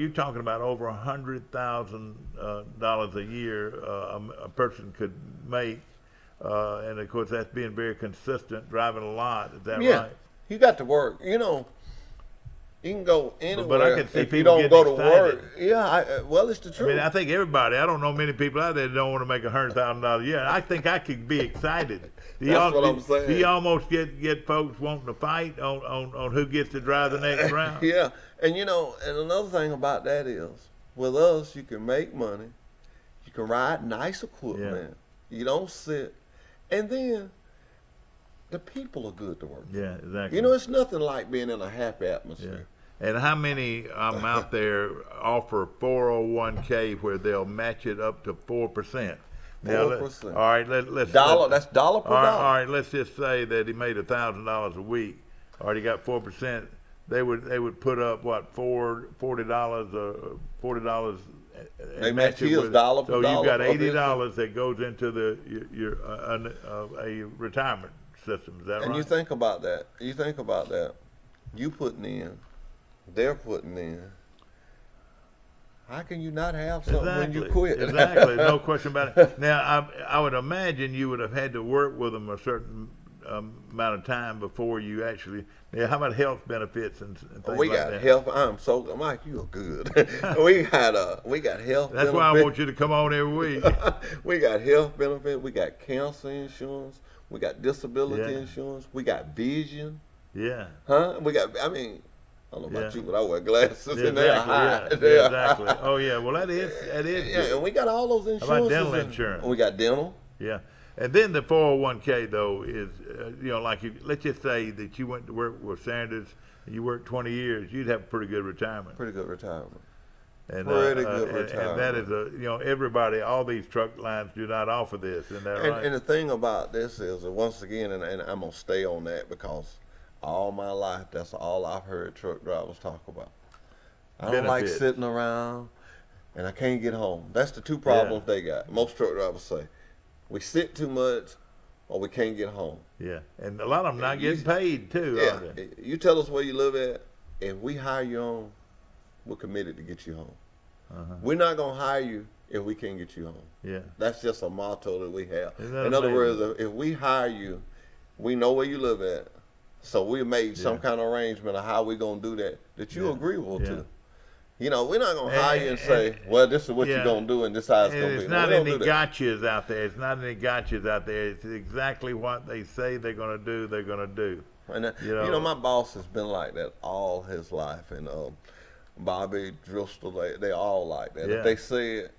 talking about over $100,000 a year a person could make, and of course that's being very consistent, driving a lot. Is that right? You got to work. You can go anywhere, but I can see if people you don't go to excited. work. Yeah, well, it's the truth. I mean, I think everybody. I don't know many people out there that don't want to make $100,000 a year. I think I could be excited. That's what I'm saying. Do you almost get folks wanting to fight on who gets to drive the next round? Yeah, and and another thing about that is, with us, you can make money, you can ride nice equipment, you don't sit, and then the people are good to work. Yeah, exactly. It's nothing like being in a happy atmosphere. Yeah. And how many out there offer 401k where they'll match it up to 4%? 4%. All right, let's dollar. That's dollar per dollar. All right, let's just say that he made $1,000 a week. All right, he got 4%. They would put up what $40 $40. They match his dollar per dollar. So you've got $80 that goes into a retirement system. Is that right? And you think about that. You putting in. They're putting in. How can you not have something when you quit? Exactly, no question about it. Now, I would imagine you would have had to work with them a certain amount of time before you actually. How about health benefits and things we like got that? Health. Mike, you are good. we got health. That's benefit. why I want you to come on every week. We got health benefit. We got cancer insurance. We got disability insurance. We got vision. Yeah. Huh? We got. I don't know about you, but I wear glasses and they're high. Exactly. Oh yeah. Well, that is. Yeah, and we got all those insurances. How about dental insurance? We got dental. Yeah. And then the 401k though is, let's just say that you went to work with Sanders and you worked 20 years, you'd have a pretty good retirement. Pretty good retirement. And, pretty good retirement. And that is everybody, all these truck lines do not offer this, isn't that right? And the thing about this is, once again, and I'm gonna stay on that because all my life, that's all I've heard truck drivers talk about. I don't like sitting around and I can't get home. That's the two problems they got. Most truck drivers say, we sit too much or we can't get home. Yeah, and a lot of them not getting paid too. Yeah, you tell us where you live at. If we hire you on, we're committed to get you home. We're not gonna hire you if we can't get you home. Yeah, that's just a motto that we have. In other words, if we hire you, we know where you live at. So we made some kind of arrangement of how we're going to do that you're agreeable to. We're not going to hire you and say, well, this is what you're going to do and this is how it's going to be. It's not any gotchas out there. It's not any gotchas out there. It's exactly what they say they're going to do, they're going to do. And my boss has been like that all his life. And Bobby Driscoll, they all like that. If they say it,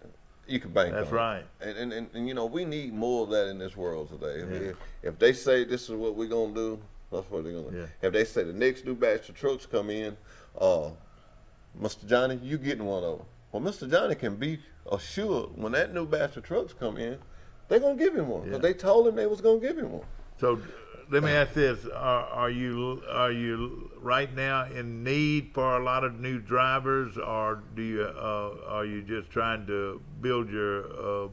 you can bank on it. That's right. And we need more of that in this world today. If they say this is what we're going to do, that's what they're going to do. If they say the next new batch of trucks come in, Mr. Johnny, you getting one of them. Well, Mr. Johnny can be assured when that new batch of trucks come in, they're going to give him one because they told him they was going to give him one. So let me ask this: Are you right now in need for a lot of new drivers, or are you just trying to build your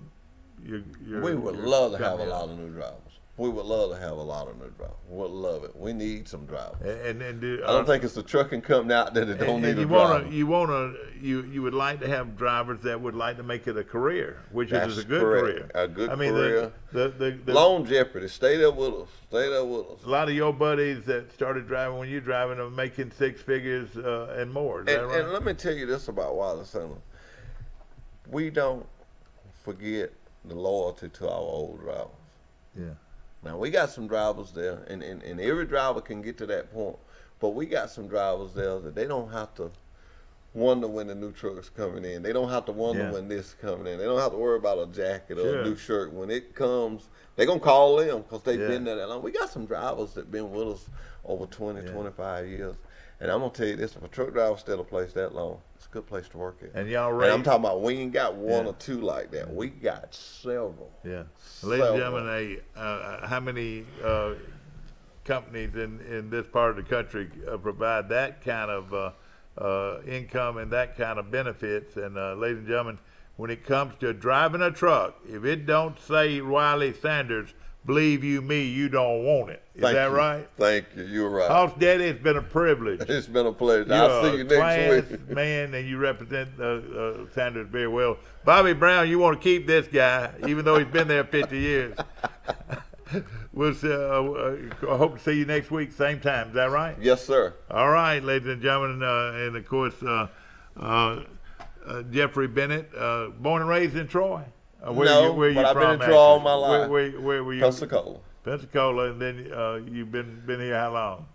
We would love to have a lot of new drivers. We would love to have a lot of new drivers. We would love it. We need some drivers. I don't think it's the trucking company out there that don't need a driver. You would like to have drivers that would like to make it a career, which is a good career. A good career. The longevity. Stay there with us. Stay there with us. A lot of your buddies that started driving when you're driving are making six figures and more. Is that right? And let me tell you this about Wiley Center. We don't forget the loyalty to our old drivers. Yeah. Now, we got some drivers there, and every driver can get to that point, but we got some drivers there that they don't have to wonder when the new truck's coming in. They don't have to wonder when this is coming in. They don't have to worry about a jacket or a new shirt. When it comes, they're going to call them because they've been there that long. We got some drivers that been with us over 20, 25 years. And I'm going to tell you this, if a truck driver stayed a place that long, it's a good place to work at. And y'all And I'm talking about we ain't got one or two like that. We got several. Yeah. Ladies and gentlemen, how many companies in this part of the country provide that kind of income and that kind of benefits? And ladies and gentlemen, when it comes to driving a truck, if it don't say Wiley Sanders, believe you me, you don't want it. Is that right? Thank you. You're right. Hoss Daddy, it's been a privilege. It's been a pleasure. You're I'll see you next week. man, and you represent Sanders very well. Bobby Brown, you want to keep this guy, even though he's been there 50 years. We'll I hope to see you next week, same time. Is that right? Yes, sir. All right, ladies and gentlemen, and of course, Jeffrey Bennett, born and raised in Troy. Where I've been in Troy all my life. Where were you? Pensacola. Pensacola, and then you've been here how long?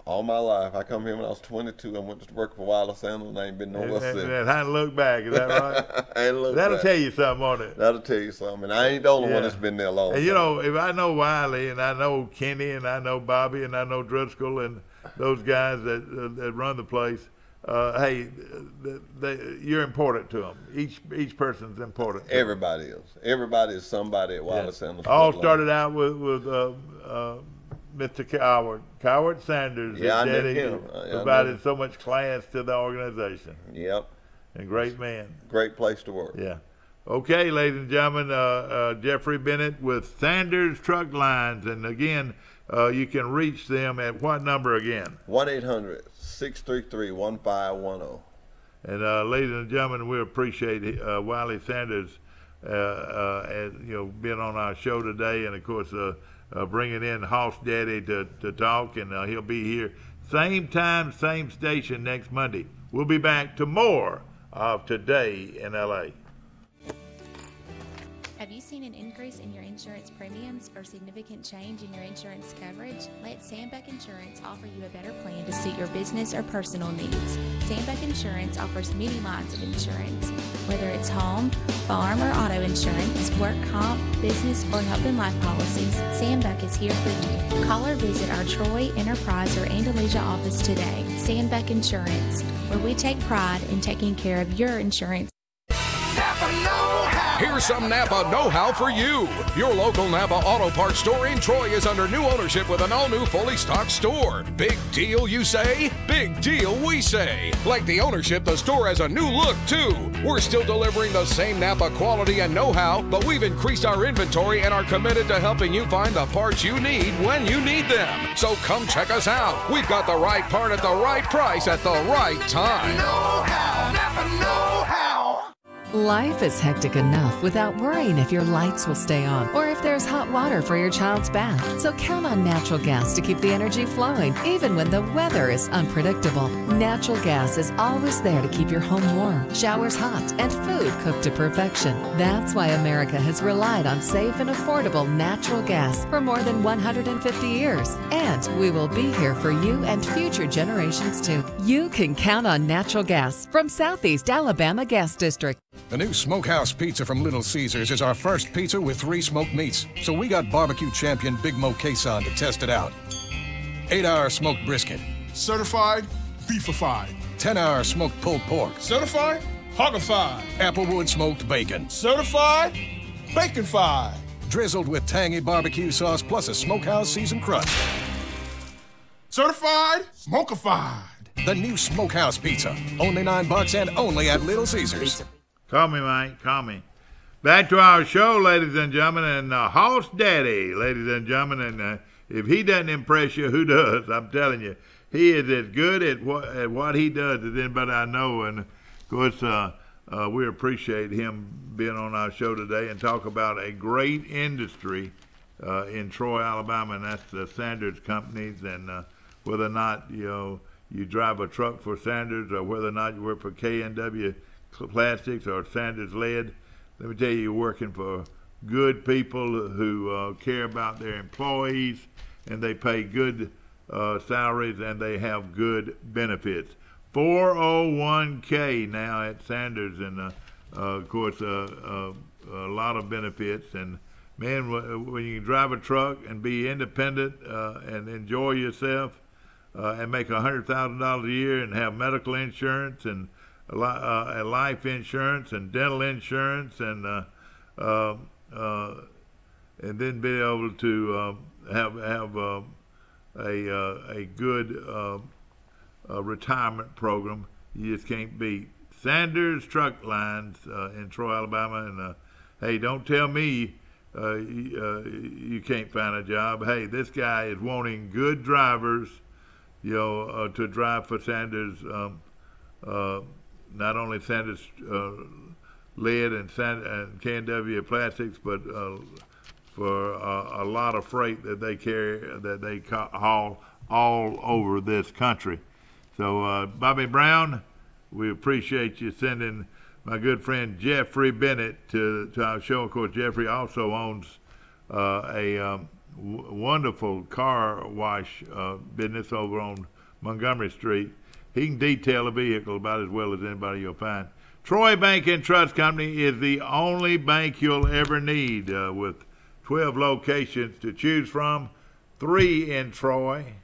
All my life. I come here when I was 22. I went to work for Wiley Sanders, and I ain't been nowhere since. And hadn't looked back, is that right? I ain't looked That'll back. tell you something, won't it? That'll tell you something. And I ain't the only one that's been there long. And you know, if I know Wiley, and I know Kenny, and I know Bobby, and I know Driscoll, and those guys that run the place, hey, you're important to them. Each person's important. Everybody is. Everybody is somebody at Wiley Sanders. All started out with Mr. Coward Sanders. Yeah, I knew him. Provided so much class to the organization. Yep. And great man. Great place to work. Yeah. Okay, ladies and gentlemen, Jeffrey Bennett with Sanders Truck Lines. And again, you can reach them at what number again? 1-800-633-1510. And ladies and gentlemen, we appreciate Wiley Sanders, being on our show today, and of course bringing in Hoss Daddy to talk, and he'll be here same time, same station next Monday. We'll be back to more of Today in LA. Have you seen an increase in your insurance premiums or significant change in your insurance coverage? Let Sandbeck Insurance offer you a better plan to suit your business or personal needs. Sandbeck Insurance offers many lines of insurance, whether it's home, farm, or auto insurance, work comp, business, or health and life policies. Sandbeck is here for you. Call or visit our Troy, Enterprise, or Andalusia office today. Sandbeck Insurance, where we take pride in taking care of your insurance. Here's some Napa know-how for you. Your local Napa Auto Parts store in Troy is under new ownership with an all-new fully stocked store. Big deal, you say? Big deal, we say. Like the ownership, the store has a new look, too. We're still delivering the same Napa quality and know-how, but we've increased our inventory and are committed to helping you find the parts you need when you need them. So come check us out. We've got the right part at the right price at the right time. Know-how, Napa know-how. Life is hectic enough without worrying if your lights will stay on or if there's hot water for your child's bath. So count on natural gas to keep the energy flowing, even when the weather is unpredictable. Natural gas is always there to keep your home warm, showers hot, and food cooked to perfection. That's why America has relied on safe and affordable natural gas for more than 150 years. And we will be here for you and future generations too. You can count on natural gas from Southeast Alabama Gas District. The new Smokehouse Pizza from Little Caesars is our first pizza with 3 smoked meats. So we got barbecue champion Big Mo Queson to test it out. 8-hour smoked brisket. Certified beefified. 10-hour smoked pulled pork. Certified hoggified. Applewood smoked bacon. Certified baconfied. Drizzled with tangy barbecue sauce plus a Smokehouse seasoned crust. Certified smokified. The new Smokehouse Pizza. Only $9 and only at Little Caesars. Call me, Mike. Call me. Back to our show, ladies and gentlemen, and Hoss Daddy, ladies and gentlemen. And if he doesn't impress you, who does? I'm telling you, he is as good at what he does as anybody I know. And of course, we appreciate him being on our show today and talk about a great industry in Troy, Alabama, and that's the Sanders companies. And whether or not you drive a truck for Sanders, or whether or not you work for K&W Plastics or Sanders Lead, let me tell you, you're working for good people who care about their employees, and they pay good salaries, and they have good benefits. 401k now at Sanders, and of course a lot of benefits. And man, when you can drive a truck and be independent and enjoy yourself and make $100,000 a year and have medical insurance and life insurance and dental insurance and then be able to have a good retirement program, you just can't beat. Sanders Truck Lines in Troy, Alabama, and hey, don't tell me you can't find a job. Hey, this guy is wanting good drivers, to drive for Sanders. Not only Sanders lead and K&W Plastics, but for a lot of freight that they carry, that they haul all over this country. So, Bobby Brown, we appreciate you sending my good friend Jeffrey Bennett to our show. Of course, Jeffrey also owns a wonderful car wash business over on Montgomery Street. He can detail a vehicle about as well as anybody you'll find. Troy Bank and Trust Company is the only bank you'll ever need, with 12 locations to choose from, 3 in Troy,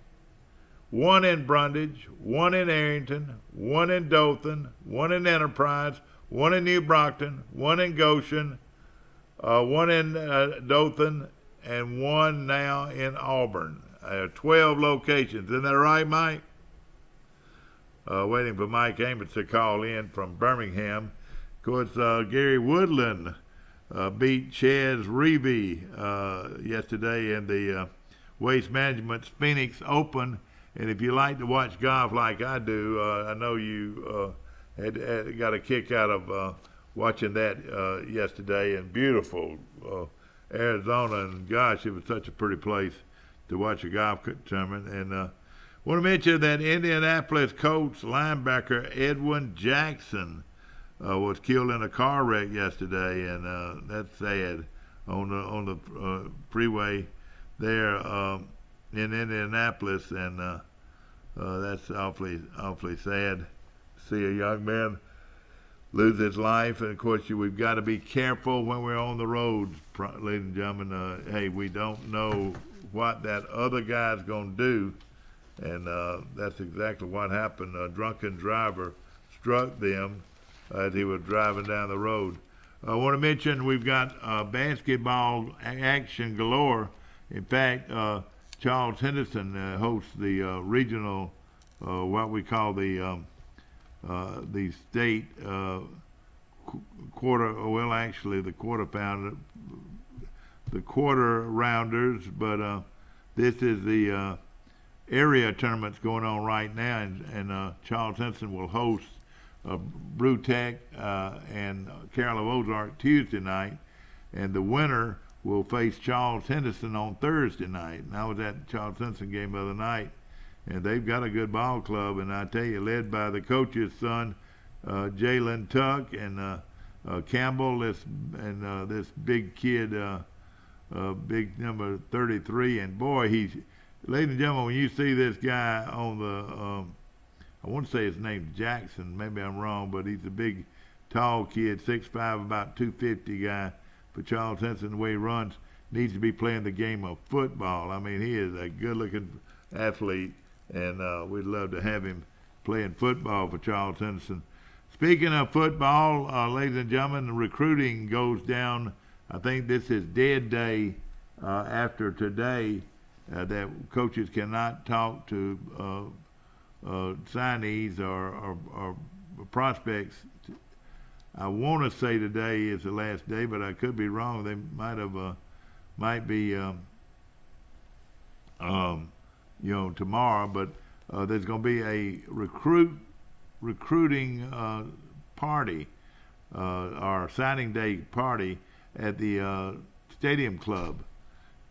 1 in Brundage, 1 in Arrington, 1 in Dothan, 1 in Enterprise, 1 in New Brockton, 1 in Goshen, 1 in Dothan, and 1 now in Auburn. 12 locations. Isn't that right, Mike? Waiting for Mike Amos to call in from Birmingham. Of course, Gary Woodland beat Chaz Reavy yesterday in the Waste Management's Phoenix Open. And if you like to watch golf like I do, I know you had got a kick out of watching that yesterday in beautiful Arizona. And gosh, it was such a pretty place to watch a golf tournament. And want to mention that Indianapolis Colts linebacker Edwin Jackson was killed in a car wreck yesterday, and that's sad on the freeway there in Indianapolis, and that's awfully sad to see a young man lose his life. And of course, we've got to be careful when we're on the roads, ladies and gentlemen. Hey, we don't know what that other guy's going to do. And that's exactly what happened. A drunken driver struck them as he was driving down the road. I want to mention we've got basketball action galore. In fact, Charles Henderson hosts the regional, what we call the state the quarter rounders, but this is the area tournaments going on right now, and Charles Henderson will host Brewtech and Carroll of Ozark Tuesday night, and the winner will face Charles Henderson on Thursday night. And I was at the Charles Henderson game the other night, and they've got a good ball club, and I tell you, led by the coach's son, Jalen Tuck, and Campbell, this big kid, big number 33, and boy, ladies and gentlemen, when you see this guy on the, I want to say his name's Jackson, maybe I'm wrong, but he's a big, tall kid, 6'5", about 250 guy. For Charles Henderson, the way he runs, needs to be playing the game of football. I mean, he is a good-looking athlete, and we'd love to have him playing football for Charles Henderson. Speaking of football, ladies and gentlemen, the recruiting goes down. I think this is dead day after today. That coaches cannot talk to signees or prospects. I want to say today is the last day, but I could be wrong. They might be tomorrow. But there's going to be a recruiting party or signing day party at the Stadium Club.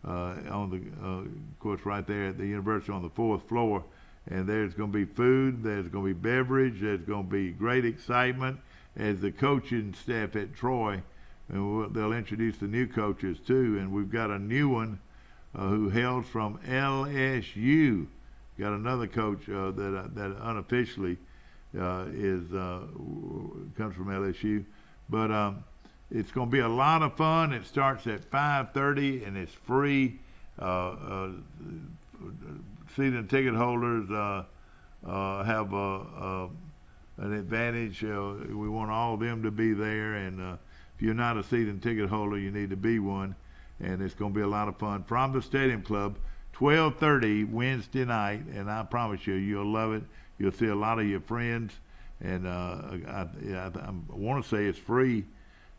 On the, of course, right there at the university on the 4th floor, and there's going to be food, there's going to be beverage, there's going to be great excitement as the coaching staff at Troy, and they'll introduce the new coaches too. And we've got a new one who hails from LSU. Got another coach that unofficially comes from LSU. But it's going to be a lot of fun. It starts at 5:30 and it's free. Season ticket holders have an advantage. We want all of them to be there, and if you're not a season ticket holder, you need to be one. And it's going to be a lot of fun from the Stadium Club, 12:30 Wednesday night, and I promise you, you'll love it. You'll see a lot of your friends, and I want to say it's free,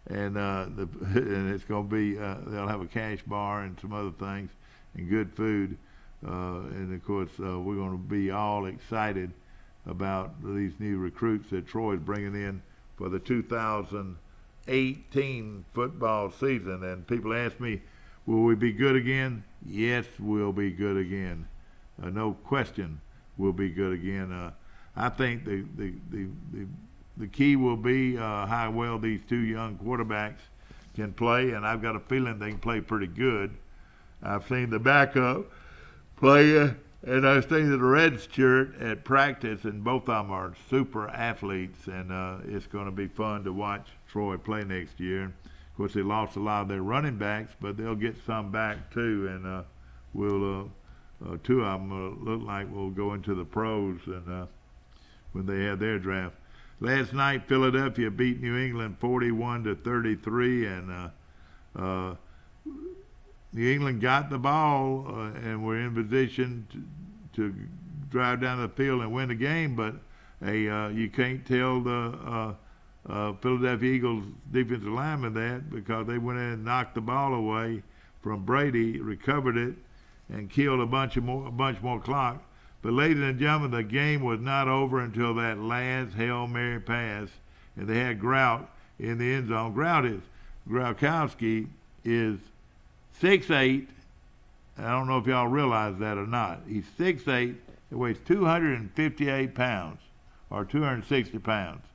and and it's going to be they'll have a cash bar and some other things and good food, and of course we're going to be all excited about these new recruits that Troy is bringing in for the 2018 football season. And people ask me, will we be good again? Yes, we'll be good again. No question, we'll be good again. I think the key will be how well these two young quarterbacks can play, and I've got a feeling they can play pretty good. I've seen the backup play, and I've seen the red shirt at practice, and both of them are super athletes, and it's going to be fun to watch Troy play next year. Of course, they lost a lot of their running backs, but they'll get some back too, and two of them look like will go into the pros and when they have their draft. Last night, Philadelphia beat New England 41-33, and New England got the ball and were in position to drive down the field and win the game, but you can't tell the Philadelphia Eagles defensive lineman that, because they went in and knocked the ball away from Brady, recovered it, and killed a bunch more clock. But ladies and gentlemen, the game was not over until that last Hail Mary pass, and they had Grout in the end zone. Gronkowski is 6'8". I don't know if y'all realize that or not. He's 6'8", and weighs 258 pounds, or 260 pounds.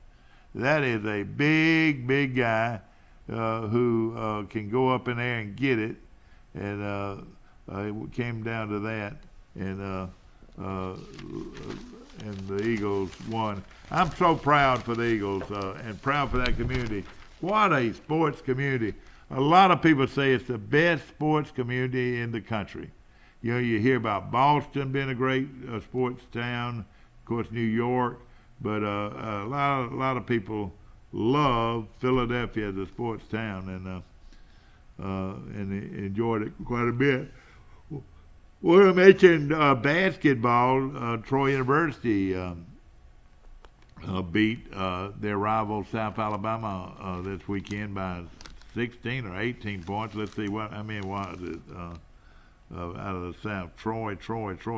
That is a big, big guy who can go up in there and get it, and it came down to that, and the Eagles won. I'm so proud for the Eagles and proud for that community. What a sports community. A lot of people say it's the best sports community in the country. You know, you hear about Boston being a great sports town, of course New York, but a lot of people love Philadelphia as a sports town, and enjoyed it quite a bit. Well, I mentioned basketball. Troy University beat their rival South Alabama this weekend by 16 or 18 points. Let's see what was it out of the South. Troy.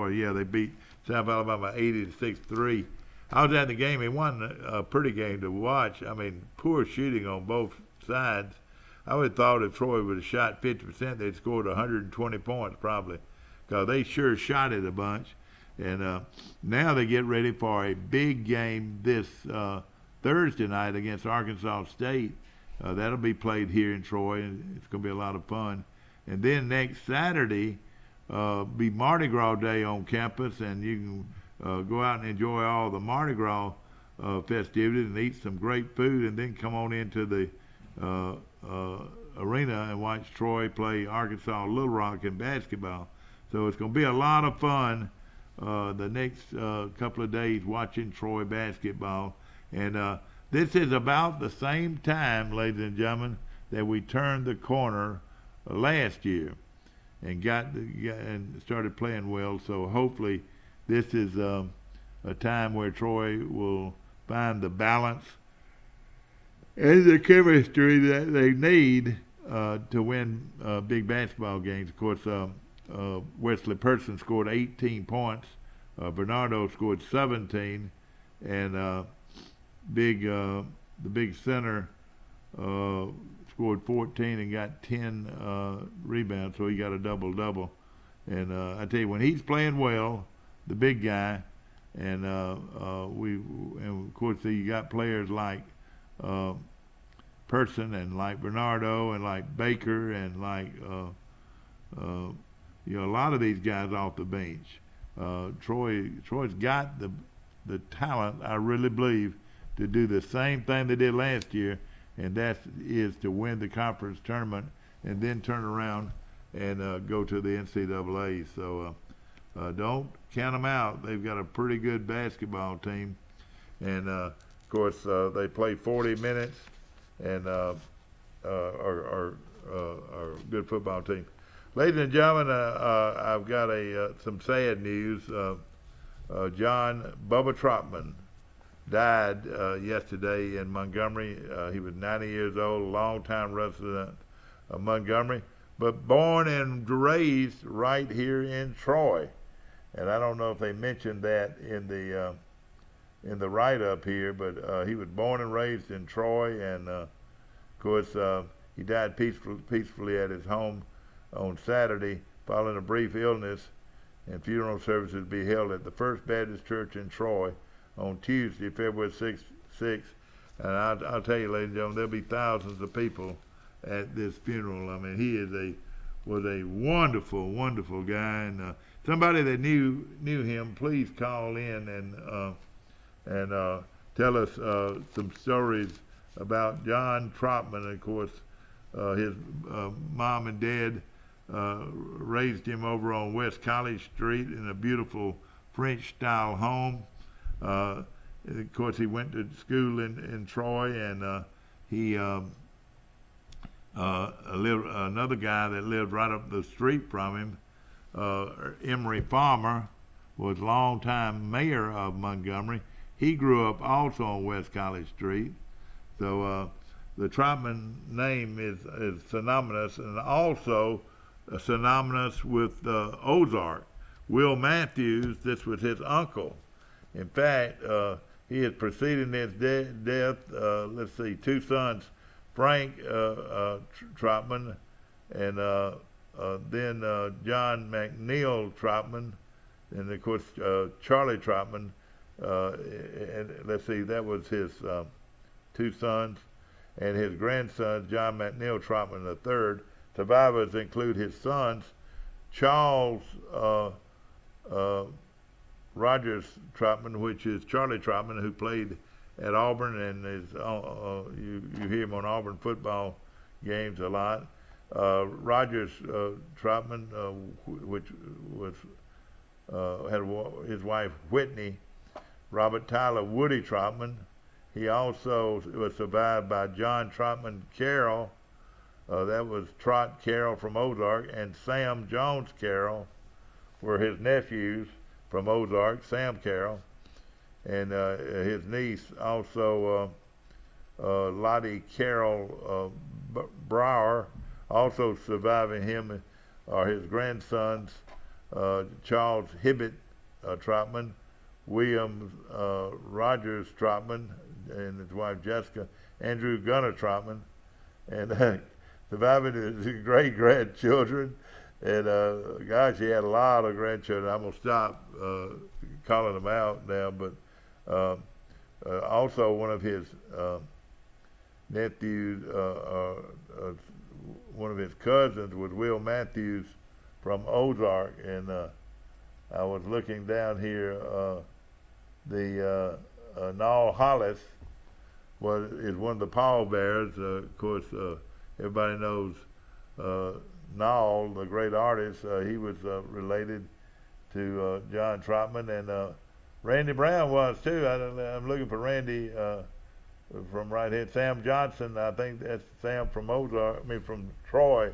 Yeah, they beat South Alabama 80-63. I was at the game. It wasn't a pretty game to watch. I mean, poor shooting on both sides. I would have thought if Troy would have shot 50%, they'd scored 120 points probably, because they sure shot it a bunch. And now they get ready for a big game this Thursday night against Arkansas State. That'll be played here in Troy, and it's going to be a lot of fun. And then next Saturday be Mardi Gras Day on campus, and you can go out and enjoy all the Mardi Gras festivities and eat some great food, and then come on into the arena and watch Troy play Arkansas Little Rock in basketball. So it's going to be a lot of fun the next couple of days watching Troy basketball. And this is about the same time, ladies and gentlemen, that we turned the corner last year and and started playing well. So hopefully this is a time where Troy will find the balance and the chemistry that they need to win big basketball games. Of course, Wesley Person scored 18 points. Bernardo scored 17, and the big center scored 14 and got 10 rebounds, so he got a double-double. And I tell you, when he's playing well, the big guy, and of course you got players like Person and like Bernardo and like Baker and like a lot of these guys off the bench. Troy's got the the talent, I really believe, to do the same thing they did last year, and that is to win the conference tournament and then turn around and go to the NCAA. So don't count them out. They've got a pretty good basketball team, and of course they play 40 minutes and are a good football team. Ladies and gentlemen, I've got some sad news. John Bubba Trotman died yesterday in Montgomery. He was 90 years old, a long-time resident of Montgomery, but born and raised right here in Troy. And I don't know if they mentioned that in the write-up here, but he was born and raised in Troy, and of course he died peacefully at his home on Saturday following a brief illness, and funeral services will be held at the First Baptist Church in Troy on Tuesday, February 6th. And I'll tell you, ladies and gentlemen, there'll be thousands of people at this funeral. I mean, he was a wonderful, wonderful guy, and somebody that knew him, please call in and tell us some stories about John Trotman. Of course, his mom and dad raised him over on West College Street in a beautiful French-style home. Of course, he went to school in Troy, and he another guy that lived right up the street from him, Emory Farmer, was longtime mayor of Montgomery. He grew up also on West College Street. So the Trotman name is synonymous, and also synonymous with Ozark. Will Matthews, this was his uncle. In fact, he is preceding his death, let's see, two sons, Frank Trotman, and then John McNeil Trotman, and of course Charlie Trotman. And let's see, that was his two sons, and his grandson John McNeil Trotman III. Survivors include his sons Charles Rogers Trotman, which is Charlie Trotman, who played at Auburn, and is you hear him on Auburn football games a lot. Rogers Trotman, which was had his wife Whitney. Robert Tyler Woody Trotman. He also was survived by John Trotman Carroll. That was Trot Carroll from Ozark, and Sam Jones Carroll were his nephews from Ozark, Sam Carroll. And his niece also, Lottie Carroll Brower. Also surviving him are his grandsons, Charles Hibbett Trotman, William Rogers Trotman, and his wife Jessica, Andrew Gunner Trotman, and surviving his great-grandchildren. And gosh, he had a lot of grandchildren. I'm going to stop calling them out now, but also one of his nephews, one of his cousins was Will Matthews from Ozark, and I was looking down here, the Noel Hollis is one of the pallbearers. Of course, everybody knows Noel, the great artist. He was related to John Trotman, and Randy Brown was too. I'm looking for Randy from right here. Sam Johnson, I think that's Sam from Ozark. I mean from Troy,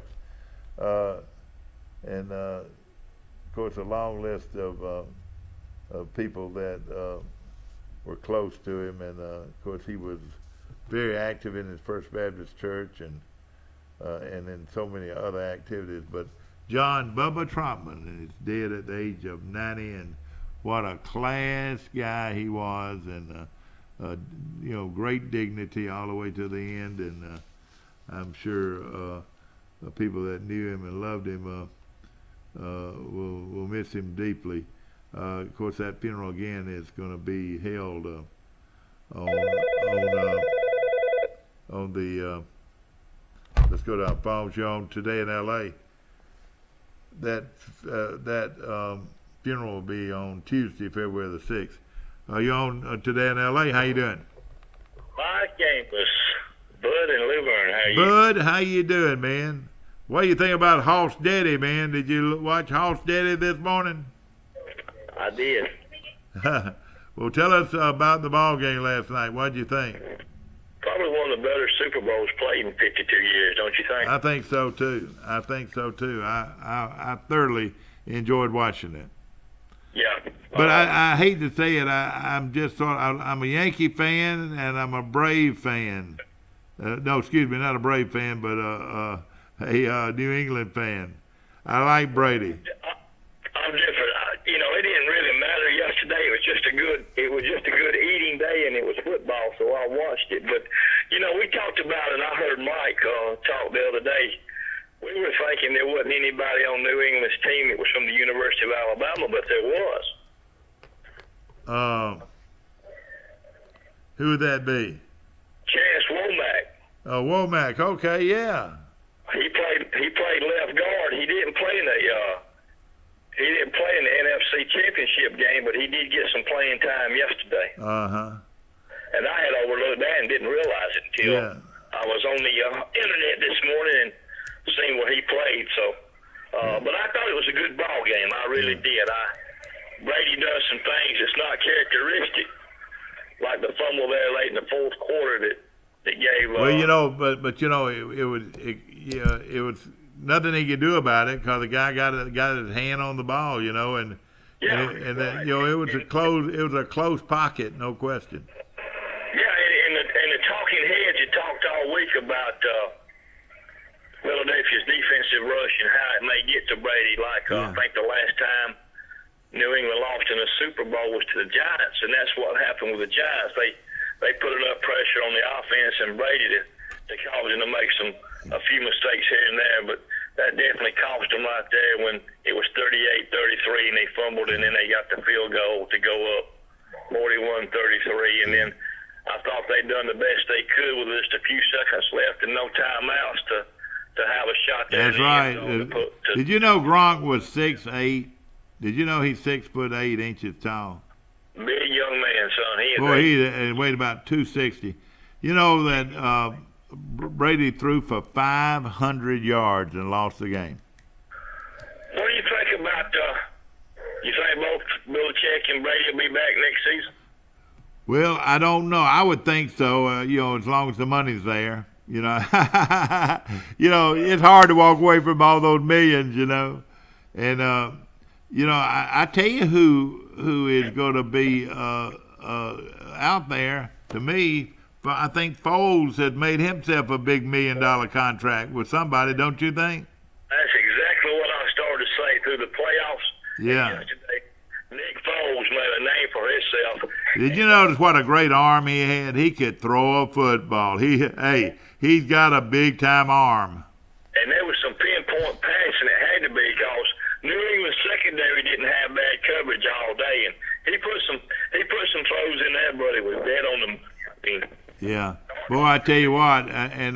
and of course a long list of people that were close to him, and of course he was very active in his First Baptist Church and in so many other activities. But John Bubba Trotman is dead at the age of 90, and what a class guy he was, and you know, great dignity all the way to the end. And I'm sure the people that knew him and loved him will miss him deeply. Of course, that funeral again is going to be held on the let's go to our phone show on Today in L.A. That funeral will be on Tuesday, February the 6th. You're on today in L.A. How you doing? My game was Bud and Luverne. How you? Bud, how you doing, man? What do you think about Hoss Daddy, man? Did you watch Hoss Daddy this morning? I did. Well, tell us about the ball game last night. What did you think? Probably one of the better Super Bowls played in 52 years, don't you think? I think so too. I thoroughly enjoyed watching it. Yeah. But I hate to say it. I'm a Yankee fan and I'm a Brave fan. No, excuse me, not a Brave fan, but a New England fan. I like Brady. I'm different. It didn't really matter yesterday. It was just a good eating day, and it was football, so I watched it. But we talked about it. And I heard Mike talk the other day. We were thinking there wasn't anybody on New England's team that was from the University of Alabama, but there was. Who would that be? Chance Womack. Womack. Okay, yeah. He played left guard. He didn't play in the NFC Championship game, but he did get some playing time yesterday. And I had overlooked that and didn't realize it until I was on the internet this morning and seen what he played. So, but I thought it was a good ball game. I really did. Brady does some things that's not characteristic, like the fumble there late in the fourth quarter that gave. It was nothing he could do about it because the guy got his hand on the ball, and it was a close pocket, no question. Yeah, and the talking heads had talked all week about Philadelphia's defensive rush and how it may get to Brady. I think the last time New England lost in a Super Bowl was to the Giants, and that's what happened with the Giants. They put enough pressure on the offense and Brady to cause him to make a few mistakes here and there, but that definitely cost them right there when it was 38-33 and they fumbled and then they got the field goal to go up 41-33, and then I thought they'd done the best they could with just a few seconds left and no timeouts to have a shot there. That's right. Did you know Gronk was 6'8"? Did you know he's 6'8" inches tall? Big young man, son. He weighed about 260. You know that Brady threw for 500 yards and lost the game. What do you think about? You think both Belichick and Brady will be back next season? Well, I don't know. I would think so. As long as the money's there. It's hard to walk away from all those millions. And I tell you who is going to be out there. To me, I think Foles had made himself a big $1 million contract with somebody. Don't you think? That's exactly what I started to say through the playoffs. Yeah. Yesterday, Nick Foles made a name for himself. Did you notice what a great arm he had? He could throw a football. He's got a big time arm. And there was some pinpoint passing. It had to be because New England's secondary didn't have bad coverage all day, and he put some throws in there, but it was dead on them. Yeah, boy, I tell you what, hey,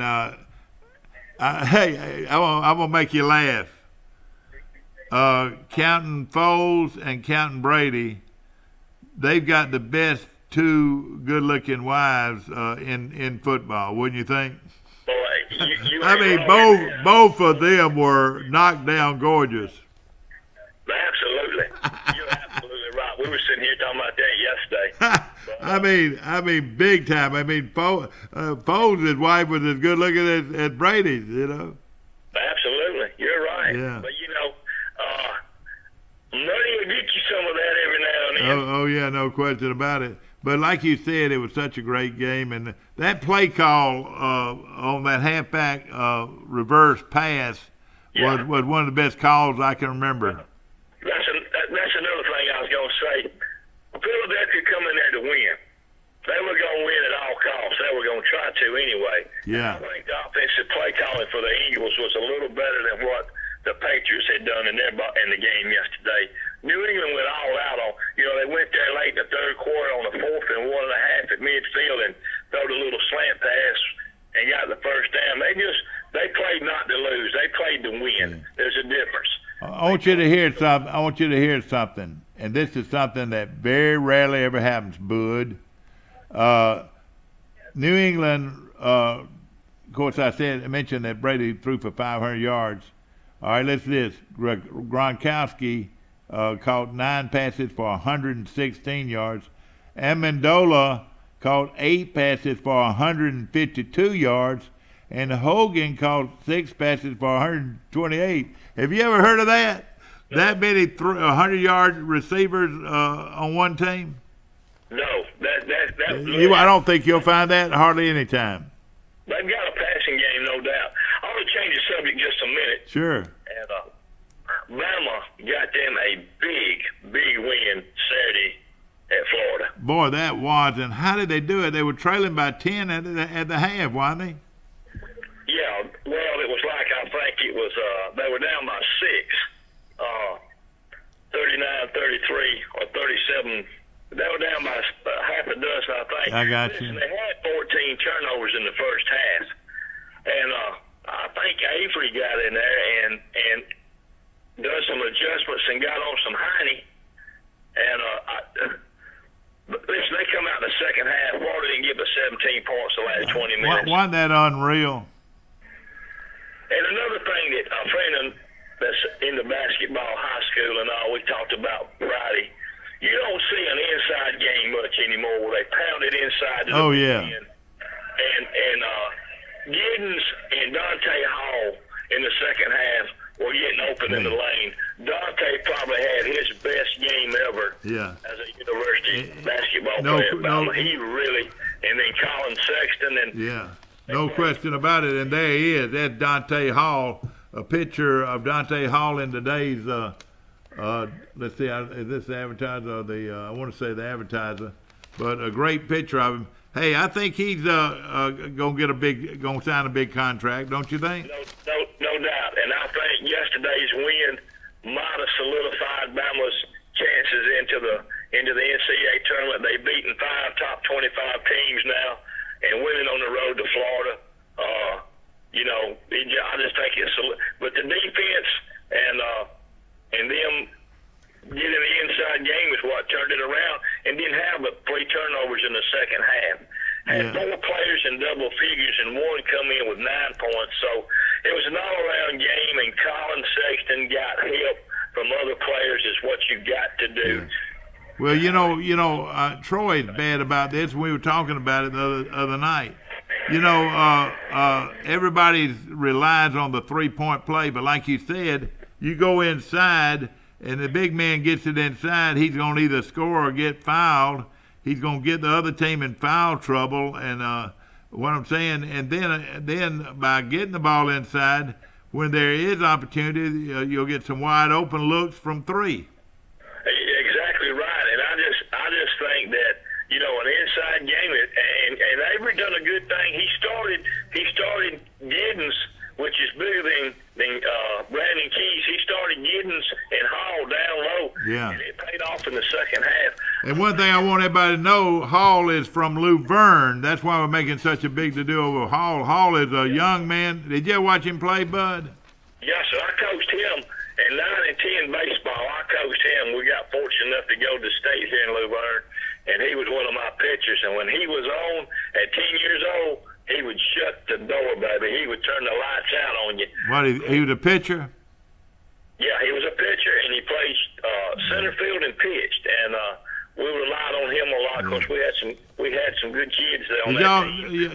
I'm gonna make you laugh. Counting Foles and counting Brady, they've got the best two good-looking wives in football, wouldn't you think? Boy, you I mean, both of them were knocked down gorgeous. Absolutely, you're absolutely right. We were sitting here talking about that yesterday. I mean, big time. I mean, Foles' wife was as good looking as Brady's. Absolutely, you're right. Yeah. But money will get you some of that every now and then. Oh yeah, no question about it. But like you said, it was such a great game, and that play call on that halfback reverse pass was one of the best calls I can remember. That's another thing I was going to say. Philadelphia come in there to win. They were going to win at all costs. They were going to try to anyway. Yeah. I think the offensive play calling for the Eagles was a little better than what the Patriots had done in the game yesterday. New England went all out on. They went there late in the third quarter on the 4th and 1.5 at midfield and threw a little slant pass and got the first down. They played not to lose. They played to win. There's a difference. I want you to hear something, and and this is something that very rarely ever happens, Bud. New England, of course, I mentioned that Brady threw for 500 yards. All right, listen to this. Gronkowski caught 9 passes for 116 yards. Amendola caught 8 passes for 152 yards. And Hogan caught 6 passes for 128. Have you ever heard of that? No. That many 100-yard receivers on one team? No. I don't think you'll find that hardly any time. They've got a passing game, no doubt. I want to change the subject just a minute. Sure. And Bama got them a big win Saturday at Florida. Boy, that was. And how did they do it? They were trailing by 10 at the half, weren't they? Yeah, well, it was like, I think it was, they were down by 6, 39-33 or 37. They were down by half a dozen, I think. I got you. Listen, they had 14 turnovers in the first half. And I think Avery got in there and done some adjustments and got on some Heine. And listen, they come out in the second half. Florida didn't give us 17 points the last 20 minutes. Wasn't that unreal? And another thing that a friend that's in the basketball high school and all, we talked about Friday, you don't see an inside game much anymore where they pound it inside to the end. And Giddens and Dante Hall in the second half were getting open in the lane. Dante probably had his best game ever as a university basketball player. He really, and then Colin Sexton. And no question about it. And there he is. That's Dante Hall, a picture of Dante Hall in today's, let's see, is this the advertiser or I want to say the advertiser, but a great picture of him. Hey, I think he's gonna sign a big contract, don't you think? No doubt. And I think yesterday's win might have solidified Bama's chances into the NCAA tournament. They've beaten 5 top 25 teams now and winning on the road to Florida. I just think it's. But the defense and them getting the inside game is what turned it around, and didn't have but 3 turnovers in the second half. Had 4 players in double figures, and one come in with 9 points. So it was an all-around game, and Colin Sexton got help from other players is what you got to do. Well, Troy's bad about this. We were talking about it the other night. Everybody relies on the 3-point play, but like you said, you go inside and the big man gets it inside, he's going to either score or get fouled. He's going to get the other team in foul trouble. And what I'm saying, and then by getting the ball inside, when there is opportunity, you'll get some wide open looks from 3. Exactly right. And I just think that, an inside game, and Avery done a good thing. He started Giddens, which is bigger than Brandon Keys. He started Giddens and Hall down low. Yeah. And it paid off in the second half. And one thing I want everybody to know, Hall is from Luverne. That's why we're making such a big to-do over Hall. Hall is a young man. Did you ever watch him play, Bud? Yes, sir. I coached him in 9 and 10 baseball. I coached him. We got fortunate enough to go to state here in Luverne, and he was one of my pitchers. And when he was on at 10 years old, he would shut the door, baby. He would turn the lights out on you. What, he was a pitcher? Yeah, he was a pitcher, and he played center field and pitched. And we relied on him a lot because we had some good kids there on that team.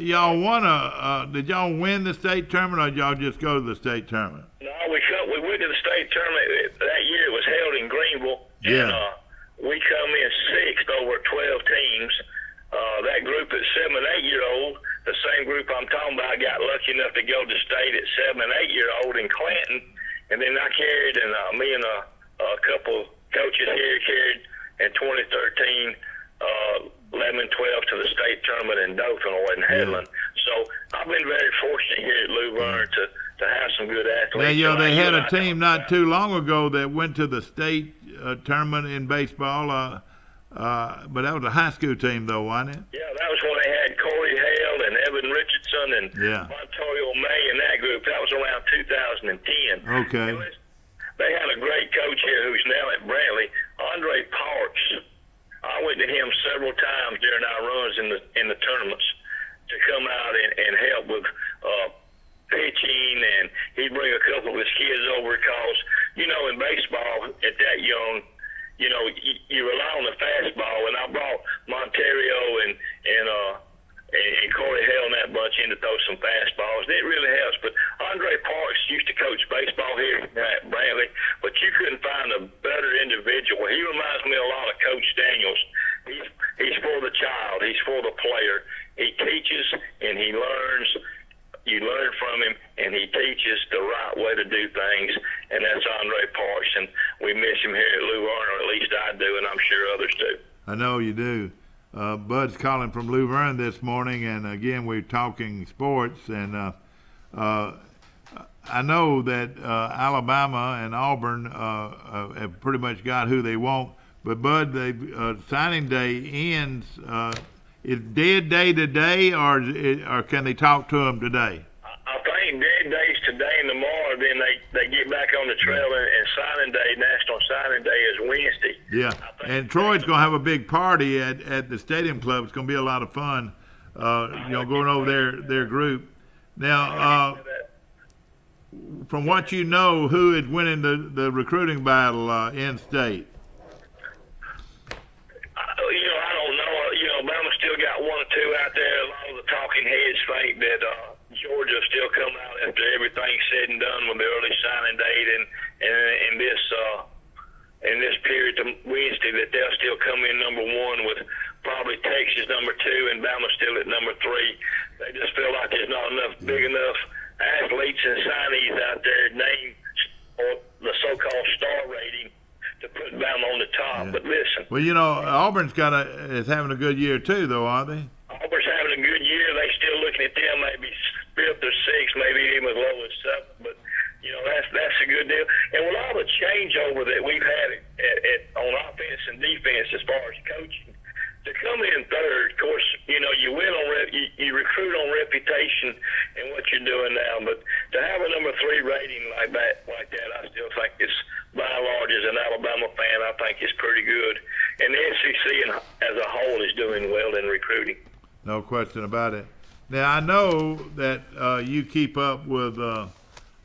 Did y'all win the state tournament, or did y'all just go to the state tournament? No, we went to the state tournament that year. It was held in Greenville. Yeah. And we come in 6th over 12 teams. That group at 7 and 8 year old, the same group I'm talking about, got lucky enough to go to state at 7 and 8 year old in Clanton, and then I carried, and me and a couple coaches here carried in 2013 11 and 12 to the state tournament in Dothan or in Headland. So I've been very fortunate here at Luverne to have some good athletes. Now, they had a team not too long ago that went to the state tournament in baseball. But that was a high school team, though, wasn't it? Yeah, that was when they had Corey Hale and Evan Richardson and Montoya May in that group. That was around 2010. Okay. They had a great coach here who's now at Brantley. Andre Parks, I went to him several times during our runs in the tournaments to come out and help with pitching, and he'd bring a couple of his kids over because, you know, in baseball at that young, you know, you rely on the fastball, and I brought Monterio and Corey Hale and that bunch in to throw some fastballs. It really helps. But Andre Parks used to coach baseball here at Brantley, but you couldn't find a better individual. He reminds me a lot of Coach Daniels. He's for the child. He's for the player. He teaches and he learns. You learn from him, and he teaches the right way to do things, and that's Andre Parks, and we miss him here at Luverne, or at least I do, and I'm sure others do. I know you do. Bud's calling from Luverne this morning, and again, we're talking sports, and I know that Alabama and Auburn have pretty much got who they want, but Bud, signing day ends. Is dead day today, or can they talk to him today? I think dead day's today and tomorrow. Then they get back on the trail, and signing day, National Signing Day, is Wednesday. Yeah, and Troy's going to have a big party at the Stadium Club. It's going to be a lot of fun, going over their group. Now, from what you know, who is winning the recruiting battle in state? Got one or two out there. A lot of the talking heads think that Georgia will still come out after everything's said and done with the early signing date, and in this period to Wednesday, that they'll still come in number one with probably Texas number two and Bama still at number three. They just feel like there's not enough big enough athletes and signees out there named or the so-called star rating to put Bama on the top. Yeah. But listen. Well, Auburn's is having a good year too, though, aren't they? Auburn's having a good year. They still looking at them maybe fifth or sixth, maybe even as low as seventh. But that's a good deal. And with all the changeover that we've had on offense and defense as far as coaching, to come in third, of course, you win on you recruit on reputation and what you're doing now. But to have a number 3 rating like that, I still think it's, by and large, as an Alabama fan, I think it's pretty good. And the SEC as a whole is doing well in recruiting. No question about it. Now, I know that you keep up with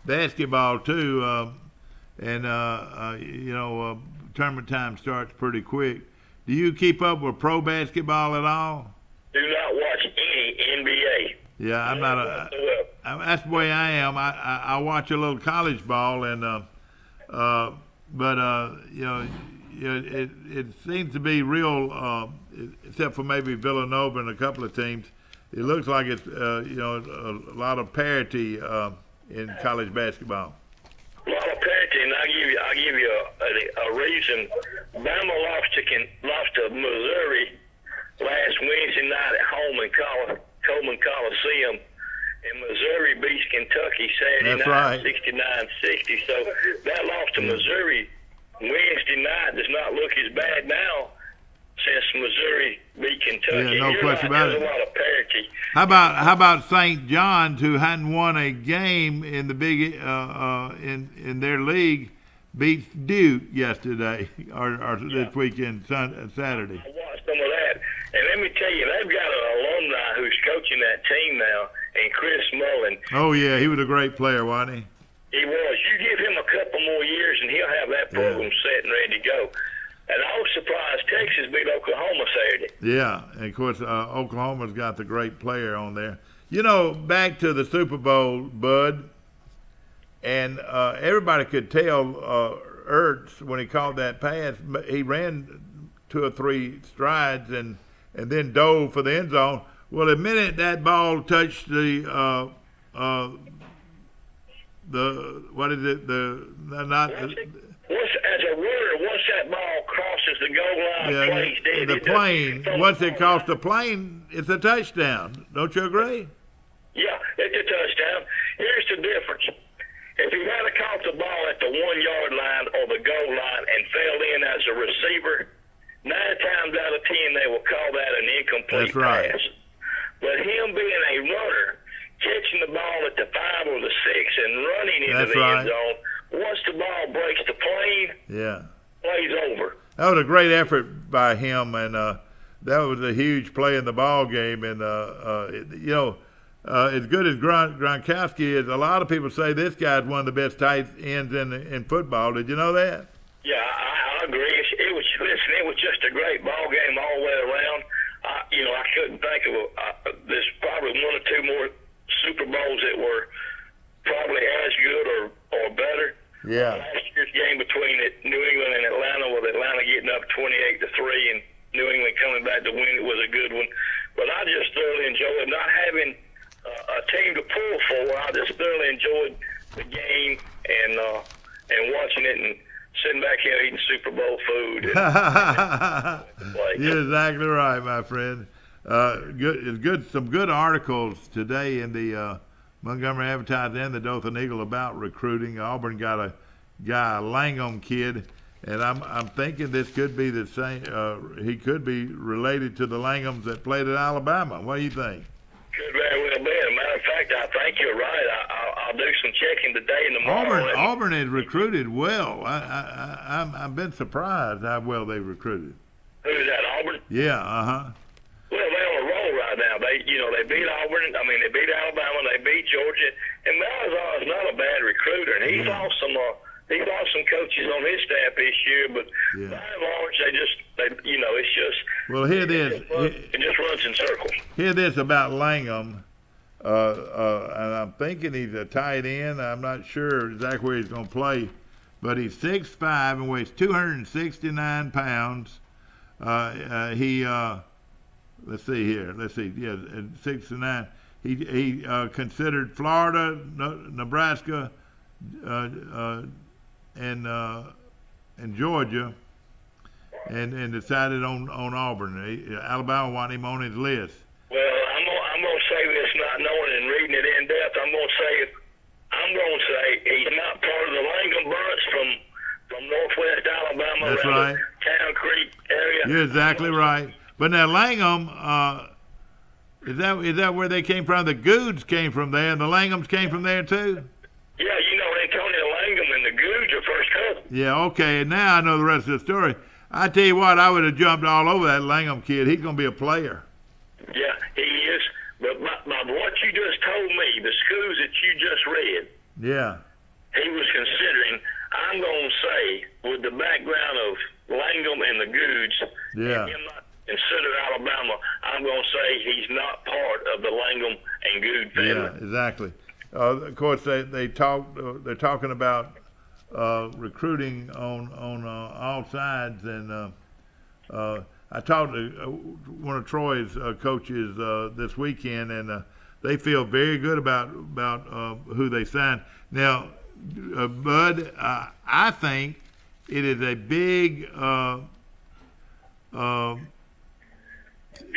basketball too, and tournament time starts pretty quick. Do you keep up with pro basketball at all? Do not watch any NBA. Yeah, I'm not. That's the way I am. I watch a little college ball, and it seems to be real. Except for maybe Villanova and a couple of teams, it looks like it's a lot of parity in college basketball. A lot of parity, and I'll give you a reason. Bama lost to Missouri last Wednesday night at home in Coleman Coliseum, and Missouri beats Kentucky Saturday night, 69-60. So that loss to Missouri Wednesday night does not look as bad now since Missouri beat Kentucky. Yeah, no question about it. There's a lot of parity. How about St. John's, who hadn't won a game in the big in their league, beats Duke yesterday or this weekend, Saturday. I watched some of that, and let me tell you, they've got an alumni who's coaching that team now, and Chris Mullen. Oh yeah, he was a great player, wasn't he? He was. You give him a couple more years, and he'll have that program set and ready to go. And I was surprised Texas beat Oklahoma Saturday. Yeah, and of course Oklahoma's got the great player on there. Back to the Super Bowl, Bud, and everybody could tell Ertz when he called that pass, he ran 2 or 3 strides and then dove for the end zone. Well, the minute that ball touched once that ball crosses the goal line, the plane. Once it crosses the plane, it's a touchdown. Don't you agree? Yeah, it's a touchdown. Here's the difference. If he had caught the ball at the 1-yard line or the goal line and fell in as a receiver, 9 times out of 10 they will call that an incomplete pass. But him being a runner, catching the ball at the 5 or the 6 and running into the end zone, once the ball breaks the plane, play's over. that was a great effort by him, and that was a huge play in the ball game. And as good as Gronkowski is, a lot of people say this guy's one of the best tight ends in football. Did you know that? Yeah, I agree. It was just a great ball game all the way around. I couldn't think of there's probably one or two more Super Bowls that were probably as good or better. Yeah. Last year's game between New England and Atlanta, with Atlanta getting up 28-3 and New England coming back to win, it was a good one. But I just thoroughly enjoyed not having a team to pull for. I just thoroughly enjoyed the game and watching it and sitting back here eating Super Bowl food. You're exactly right, my friend. Some good articles today in the Montgomery Advertiser and the Dothan Eagle about recruiting. Auburn got a guy, a Langham kid, and I'm thinking this could be the same. He could be related to the Langhams that played at Alabama. What do you think? Could very well be. As a matter of fact, I think you're right. I'll do some checking today and tomorrow. Auburn has recruited well. I've been surprised how well they've recruited. Who's that, Auburn? Yeah, Well, they're on a roll right now. They beat Auburn. I mean, they beat Alabama. They beat Georgia. And Malzahn is not a bad recruiter. And he's lost some coaches on his staff this year. But by and large, it's just. Well, hear this. It just runs in circles. Hear this about Langham. And I'm thinking he's a tight end. I'm not sure exactly where he's going to play, but he's 6'5" and weighs 269 pounds. Let's see here. Let's see. Yeah, 6'9". He considered Florida, Nebraska, and Georgia, and decided on Auburn. Alabama wanted him on his list. Well, I'm going to say this, not knowing and reading it in depth. I'm going to say he's not part of the Langham bunch from Northwest Alabama. That's right. Town Creek area. You're exactly right. But now Langham, is that where they came from? The Goods came from there, and the Langhams came from there too. Yeah, Antonio Langham and the Goods are first cousins. Yeah, okay. And now I know the rest of the story. I tell you what, I would have jumped all over that Langham kid. He's going to be a player. Yeah, he is. But what you just told me, the schools that you just read, yeah, he was considering. I'm going to say, with the background of Langham and the Goods, yeah, and him not consider Alabama, I'm going to say he's not part of the Langham and Good family. Yeah, exactly. Of course, they're talking about recruiting on all sides, and I talked to one of Troy's coaches this weekend, and they feel very good about who they signed. Now, Bud, I think it is a big.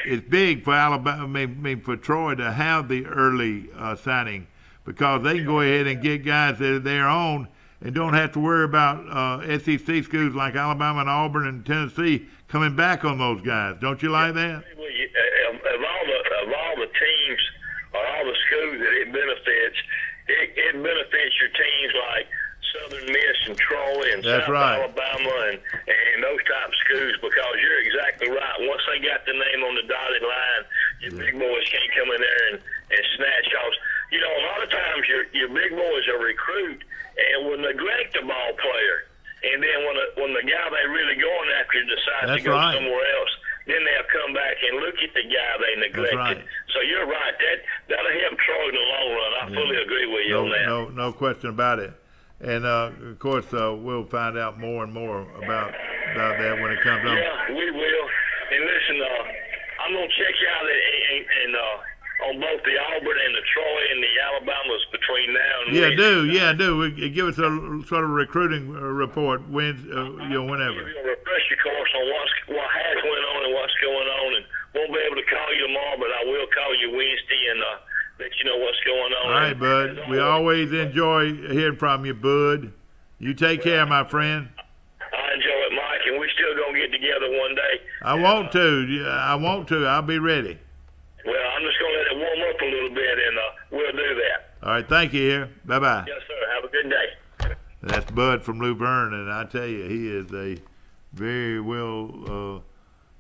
It's big for Alabama, I mean for Troy to have the early signing, because they can go ahead and get guys that are their own and don't have to worry about SEC schools like Alabama and Auburn and Tennessee coming back on those guys. Don't you like that? Of all the teams or all the schools that it benefits your teams like Southern Miss and Troy and That's South right. Alabama and those type of schools, because you're exactly right. Once they got the name on the dotted line, your big boys can't come in there and snatch off. A lot of times your big boys are recruit and will neglect a ball player, and then when the guy they really going after decides That's to go right. somewhere else, then they'll come back and look at the guy they neglected. right. So you're right. That'll help Troy in the long run. I fully agree with you on that. No question about it. And of course, we'll find out more and more about that when it comes on. Yeah, we will. And listen, I'm gonna check you out and on both the Auburn and the Troy and the Alabamas between now and do. Give us a sort of recruiting report whenever. Give you a refresher course on what has went on and what's going on, and won't be able to call you tomorrow, but I will call you Wednesday and let you know what's going on. All right, Bud. We always enjoy hearing from you, Bud. You take care, my friend. I enjoy it, Mike, and we still gonna get together one day. I want to. Yeah, I want to. I'll be ready. Well, I'm just gonna let it warm up a little bit, and we'll do that. All right. Thank you. Here. Bye-bye. Yes, sir. Have a good day. That's Bud from Luverne, and I tell you, he is a very well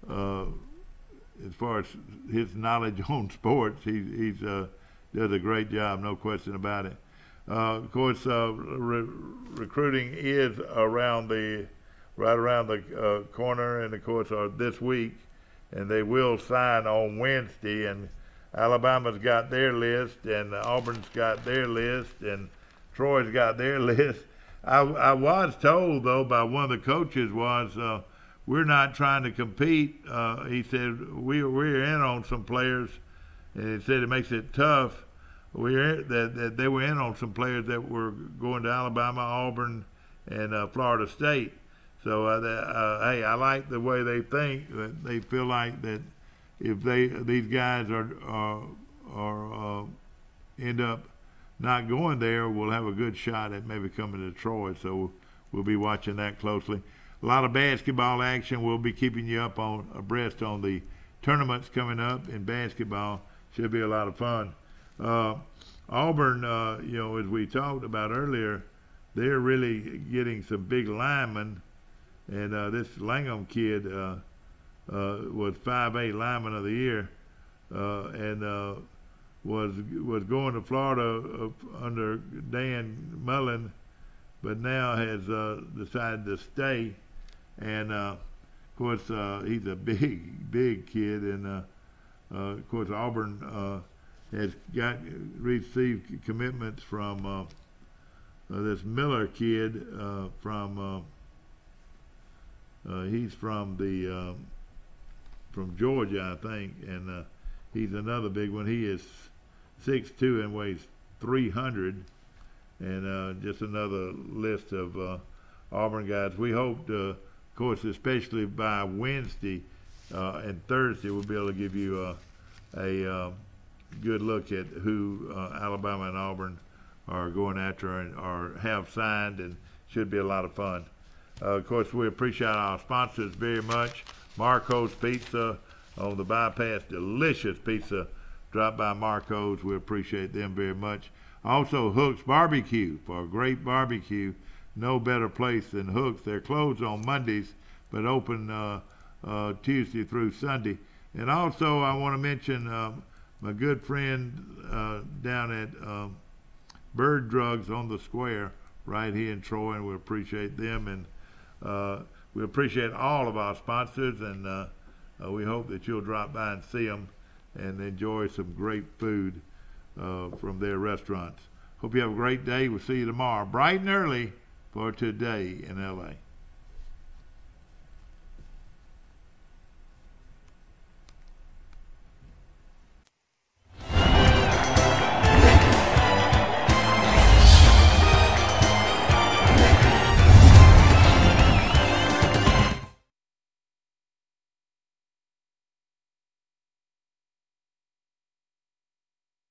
as far as his knowledge on sports. He's does a great job, no question about it. Of course, recruiting is right around the corner, and of course this week, and they will sign on Wednesday. And Alabama's got their list, and Auburn's got their list, and Troy's got their list. I was told though by one of the coaches was we're not trying to compete. He said we're in on some players, and he said it makes it tough. That they were in on some players that were going to Alabama, Auburn, and Florida State. So hey, I like the way they think. That they feel like that if these guys are end up not going there, we'll have a good shot at maybe coming to Troy. So we'll be watching that closely. A lot of basketball action. We'll be keeping you abreast on the tournaments coming up in basketball. Should be a lot of fun. Auburn, as we talked about earlier, they're really getting some big linemen, and this Langham kid was 5A lineman of the year, and was going to Florida under Dan Mullen, but now has decided to stay. And of course, he's a big kid, and of course Auburn has received commitments from this Miller kid he's from Georgia, I think, and he's another big one. He is 6'2" and weighs 300, and just another list of Auburn guys. We hope, of course, especially by Wednesday and Thursday, we'll be able to give you a good look at who Alabama and Auburn are going after or have signed, and should be a lot of fun. Of course, we appreciate our sponsors very much. Marco's Pizza on the bypass, delicious pizza. Drop by Marco's. We appreciate them very much. Also, Hook's Barbecue for a great barbecue. No better place than Hook's. They're closed on Mondays, but open Tuesday through Sunday. And also, I want to mention my good friend down at Bird Drugs on the Square right here in Troy, and we appreciate them. And we appreciate all of our sponsors, and we hope that you'll drop by and see them and enjoy some great food from their restaurants. Hope you have a great day. We'll see you tomorrow, bright and early, for Today in LA.